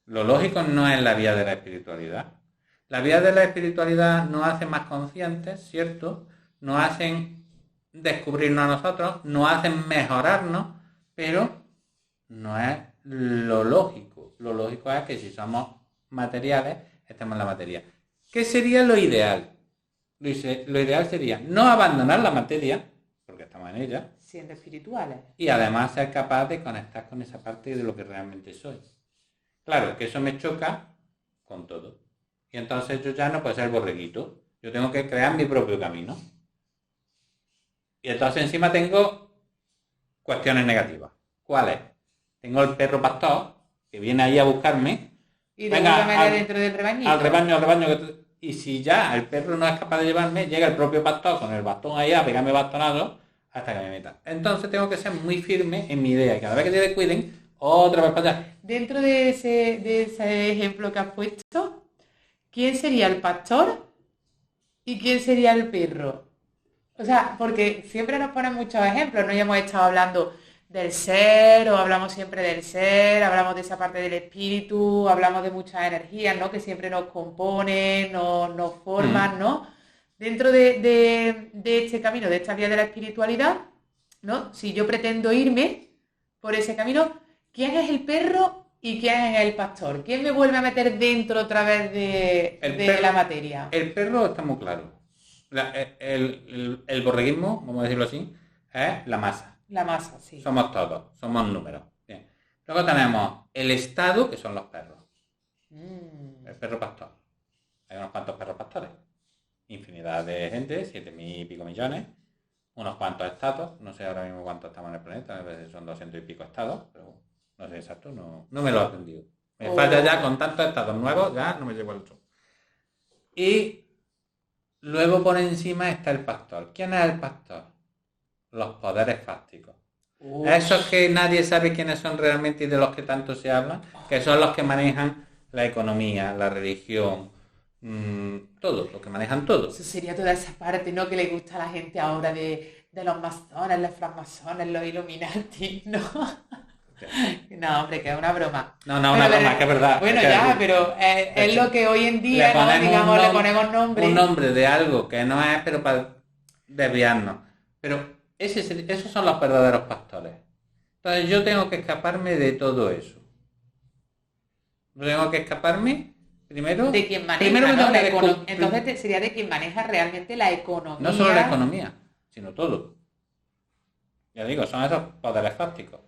Lo lógico no es la vía de la espiritualidad. La vía de la espiritualidad nos hace más conscientes, ¿cierto? Nos hacen descubrirnos a nosotros, nos hacen mejorarnos, pero no es lo lógico. Lo lógico es que si somos materiales, estemos en la materia. ¿Qué sería lo ideal? Lo ideal sería no abandonar la materia, porque estamos en ella, Siendo espirituales. y además ser capaz de conectar con esa parte de lo que realmente soy. Claro, que eso me choca con todo. Y entonces yo ya no puedo ser borreguito. Yo tengo que crear mi propio camino. Y entonces encima tengo cuestiones negativas. ¿Cuáles? Tengo el perro pastor que viene ahí a buscarme. Y de alguna manera dentro del rebañito. Al rebaño. Y si ya el perro no es capaz de llevarme, llega el propio pastor con el bastón ahí a pegarme bastonazo hasta que me meta. Entonces tengo que ser muy firme en mi idea. Y cada vez que te descuiden, otra vez para allá. Dentro de ese ejemplo que has puesto, ¿quién sería el pastor y quién sería el perro? O sea, porque siempre nos ponen muchos ejemplos, ¿no? Ya hemos estado hablando del ser, o hablamos siempre del ser, hablamos de esa parte del espíritu, hablamos de muchas energías, ¿no? Que siempre nos componen, nos forman, ¿no? Dentro de este camino, de esta vía de la espiritualidad, ¿no? Si yo pretendo irme por ese camino, ¿quién es el perro y quién es el pastor? ¿Quién me vuelve a meter dentro otra vez de la materia? El perro está muy claro. El borreguismo, vamos a decirlo así, es la masa. La masa, sí. Somos todos, somos números. Bien. Luego tenemos el estado, que son los perros. El perro pastor. Hay unos cuantos perros pastores. Infinidad de gente, 7.000 y pico millones. Unos cuantos estados. No sé ahora mismo cuántos estamos en el planeta. A veces son 200 y pico estados. Pero no sé exacto, no me lo he aprendido. Me falta ya con tantos estados nuevos, ya no me llevo el otro. Y luego por encima está el pastor. ¿Quién es el pastor? Los poderes fácticos. Esos que nadie sabe quiénes son realmente y de los que tanto se hablan, que son los que manejan la economía, la religión, todo, los que manejan todo. Eso sería toda esa parte, ¿no? Que le gusta a la gente ahora de los masones, los francmasones, los Illuminati, ¿no? No, hombre, que es una broma. No, una broma, que es verdad. Bueno, ya, pero es lo que hoy en día, ¿no? Digamos, le ponemos nombre. Un nombre de algo que no es, pero para desviarnos. Pero Esos son los verdaderos pastores. Entonces yo tengo que escaparme de todo eso. Tengo que escaparme primero... De quien maneja, primero me ¿no? tengo que Entonces sería de quien maneja realmente la economía. No solo la economía, sino todo. Ya digo, son esos poderes fácticos.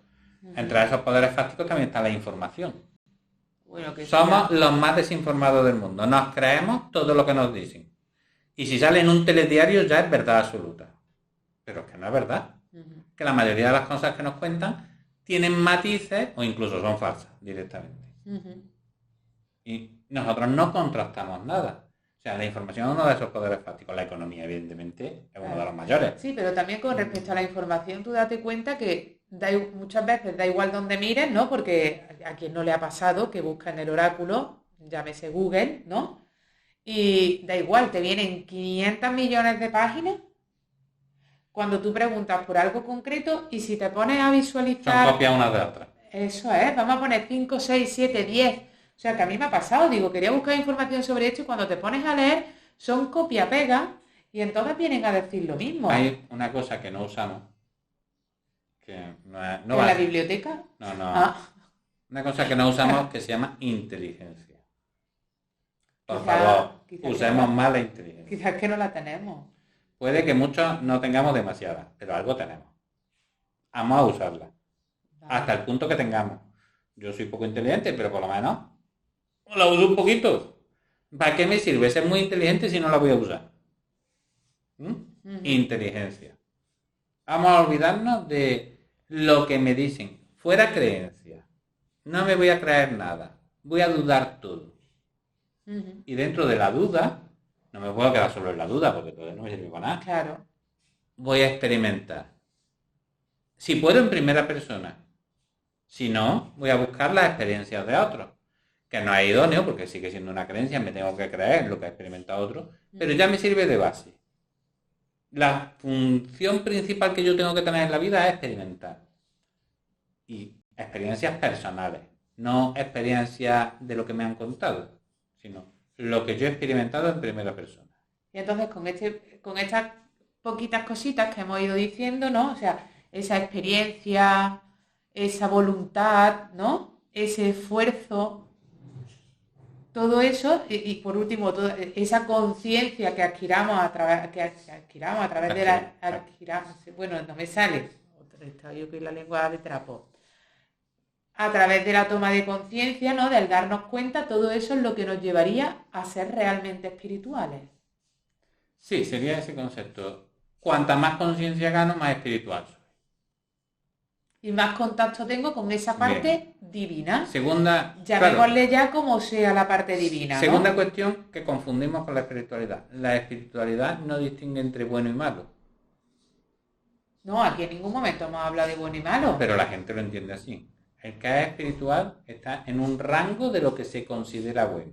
Entre esos poderes fácticos también está la información. Bueno, que Somos los más desinformados del mundo. Nos creemos todo lo que nos dicen. Y si sale en un telediario ya es verdad absoluta. Pero es que no es verdad. Que la mayoría de las cosas que nos cuentan tienen matices o incluso son falsas directamente. Y nosotros no contrastamos nada. O sea, la información es uno de esos poderes fácticos. La economía, evidentemente, es uno de los mayores. Sí, pero también con respecto a la información, tú date cuenta que muchas veces da igual donde mires, ¿no? Porque a quien no le ha pasado que busca en el oráculo, llámese Google, ¿no? Y da igual, te vienen 500 millones de páginas cuando tú preguntas por algo concreto y si te pones a visualizar... Son copias unas de otras. Eso es, vamos a poner 5, 6, 7, 10. O sea, que a mí me ha pasado, digo, quería buscar información sobre esto y cuando te pones a leer son copia-pega y entonces vienen a decir lo mismo. Hay una cosa que no usamos, que no es... ¿En la biblioteca? No. Una cosa que no usamos que se llama inteligencia. Por favor, usemos más la inteligencia. Quizás que no la tenemos. Puede que muchos no tengamos demasiada, pero algo tenemos. Vamos a usarla. Vale. Hasta el punto que tengamos. Yo soy poco inteligente, pero por lo menos la uso un poquito. ¿Para qué me sirve ser muy inteligente si no la voy a usar? Inteligencia. Vamos a olvidarnos de lo que me dicen. Fuera creencia. No me voy a creer nada. Voy a dudar todo. Y dentro de la duda, no me puedo quedar solo en la duda, porque todo no me sirve para nada. Claro. Voy a experimentar. Si puedo en primera persona. Si no, voy a buscar las experiencias de otros. Que no es idóneo, porque sigue siendo una creencia, me tengo que creer lo que ha experimentado otro, pero ya me sirve de base. La función principal que yo tengo que tener en la vida es experimentar. Y experiencias personales, no experiencias de lo que me han contado, sino lo que yo he experimentado en primera persona. Y entonces con estas poquitas cositas que hemos ido diciendo, ¿no? O sea, esa experiencia, esa voluntad, ¿no? Ese esfuerzo, todo eso, y por último, toda esa conciencia que adquiramos a través de la... bueno, no me sale, yo que la lengua de trapo. A través de la toma de conciencia, ¿no? Del darnos cuenta, todo eso es lo que nos llevaría a ser realmente espirituales. Sí, sería ese concepto. Cuanta más conciencia gano, más espiritual soy. Y más contacto tengo con esa parte divina. Segunda... Llamémosle ya como sea la parte divina, ¿no? Segunda cuestión que confundimos con la espiritualidad. La espiritualidad no distingue entre bueno y malo. No, aquí en ningún momento hemos hablado de bueno y malo. Pero la gente lo entiende así. El que es espiritual está en un rango de lo que se considera bueno.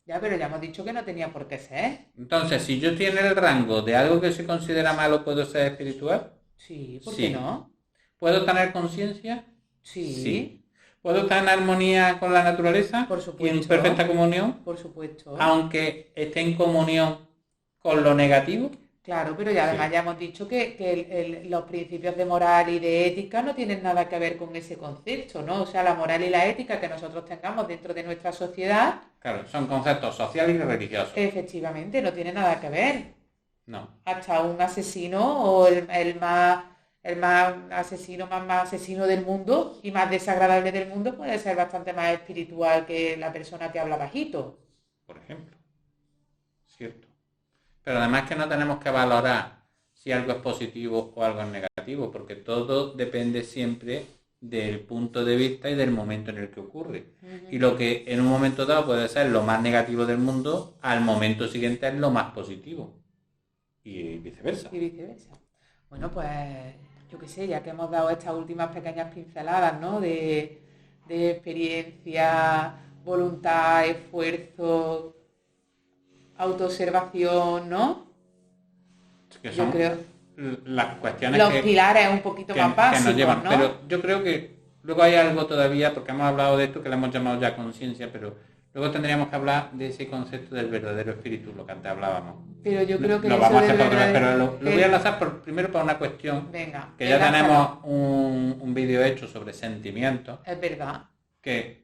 Ya, pero ya hemos dicho que no tenía por qué ser. Entonces, si yo estoy en el rango de algo que se considera malo, ¿puedo ser espiritual? Sí, ¿por qué no? ¿Puedo tener conciencia? Sí. ¿Puedo estar en armonía con la naturaleza? Por supuesto. ¿Y en perfecta comunión? Por supuesto. Aunque esté en comunión con lo negativo. Claro, pero ya además ya hemos dicho que los principios de moral y de ética no tienen nada que ver con ese concepto, ¿no? O sea, la moral y la ética que nosotros tengamos dentro de nuestra sociedad... Claro, son conceptos sociales y religiosos. Efectivamente, no tiene nada que ver. No. Hasta un asesino o el más asesino del mundo y más desagradable del mundo puede ser bastante más espiritual que la persona que habla bajito. Por ejemplo. Cierto. Pero además que no tenemos que valorar si algo es positivo o algo es negativo, porque todo depende siempre del punto de vista y del momento en el que ocurre. Y lo que en un momento dado puede ser lo más negativo del mundo, al momento siguiente es lo más positivo. Y viceversa. Bueno, pues yo qué sé, ya que hemos dado estas últimas pequeñas pinceladas, ¿no? De experiencia, voluntad, esfuerzo, autoobservación, ¿no? Yo creo las cuestiones los pilares un poquito más básicos, que nos llevan, ¿no? Pero yo creo que luego hay algo todavía, porque hemos hablado de esto que le hemos llamado ya conciencia, pero Luego tendríamos que hablar de ese concepto del verdadero espíritu, lo que antes hablábamos. Pero yo creo que lo eso vamos a del hacer para otra vez, pero verdadero- lo voy a enlazar primero por una cuestión. Venga, Que ya enlázalo. tenemos un vídeo hecho sobre sentimientos, Es verdad. que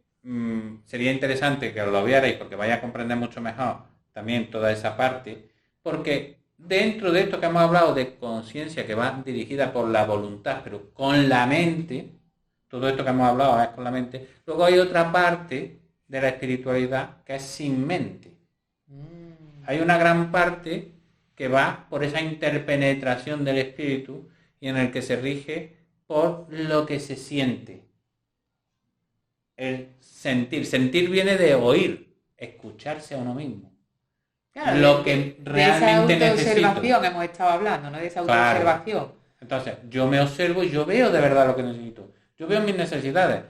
sería interesante que lo vierais porque vais a comprender mucho mejor también toda esa parte, porque dentro de esto que hemos hablado de conciencia que va dirigida por la voluntad, pero con la mente, todo esto que hemos hablado es con la mente, luego hay otra parte de la espiritualidad que es sin mente. Hay una gran parte que va por esa interpenetración del espíritu y en el que se rige por lo que se siente. El sentir. Sentir viene de oír, escucharse a uno mismo. Claro, Lo que realmente de esa autoobservación necesito. hemos estado hablando, ¿no? De esa Claro. autoobservación. Entonces, yo me observo y yo veo de verdad lo que necesito. Yo veo mis necesidades.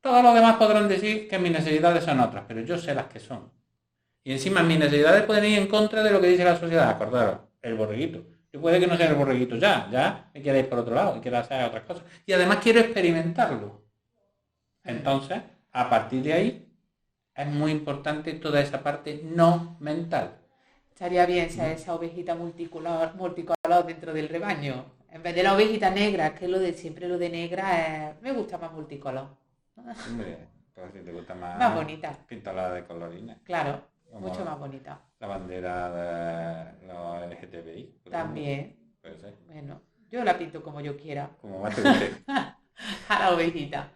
Todos los demás podrán decir que mis necesidades son otras, pero yo sé las que son. Y encima mis necesidades pueden ir en contra de lo que dice la sociedad. Acordaros, el borreguito. Yo puede que no sea el borreguito ya me quiera ir por otro lado y quiera hacer otras cosas. Y además quiero experimentarlo. Entonces, a partir de ahí, es muy importante toda esa parte no mental. Estaría bien ser esa ovejita multicolor dentro del rebaño. En vez de la ovejita negra, que lo de siempre lo de negra me gusta más multicolor. Hombre, pues si te gusta Más bonita. pintarla de colorines. Claro, Como mucho más bonita. La bandera de los LGTBI. por También. ejemplo. Puede ser. Bueno, yo la pinto como yo quiera. Como más te guste. A la ovejita.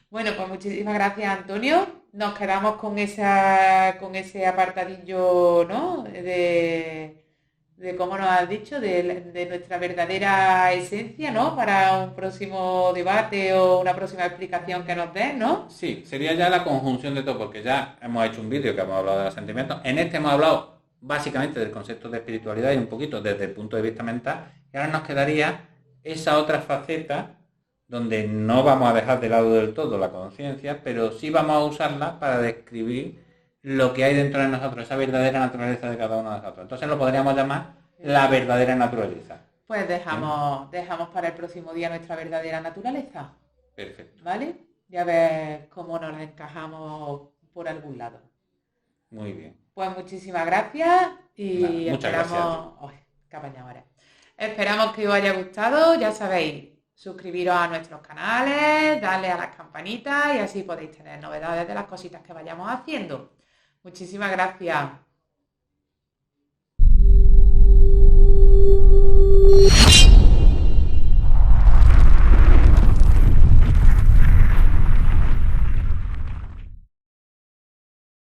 Bueno, pues muchísimas gracias, Antonio. Nos quedamos con ese apartadillo, ¿no? De cómo nos has dicho, de nuestra verdadera esencia, ¿no? Para un próximo debate o una próxima explicación que nos des, ¿no? Sí, sería ya la conjunción de todo, porque ya hemos hecho un vídeo que hemos hablado de los sentimientos. En este hemos hablado básicamente del concepto de espiritualidad y un poquito desde el punto de vista mental. Y ahora nos quedaría esa otra faceta donde no vamos a dejar de lado del todo la conciencia, pero sí vamos a usarla para describir lo que hay dentro de nosotros, esa verdadera naturaleza de cada uno de nosotros. Entonces lo podríamos llamar la verdadera naturaleza. Pues dejamos para el próximo día nuestra verdadera naturaleza, Perfecto. ¿vale? Ya ver cómo nos la encajamos por algún lado. Muy bien. Pues muchísimas gracias y Nada, muchas esperamos... ¡Ay, qué apañado ahora! Esperamos que os haya gustado, ya sabéis, suscribiros a nuestros canales, darle a las campanitas y así podéis tener novedades de las cositas que vayamos haciendo. Muchísimas gracias.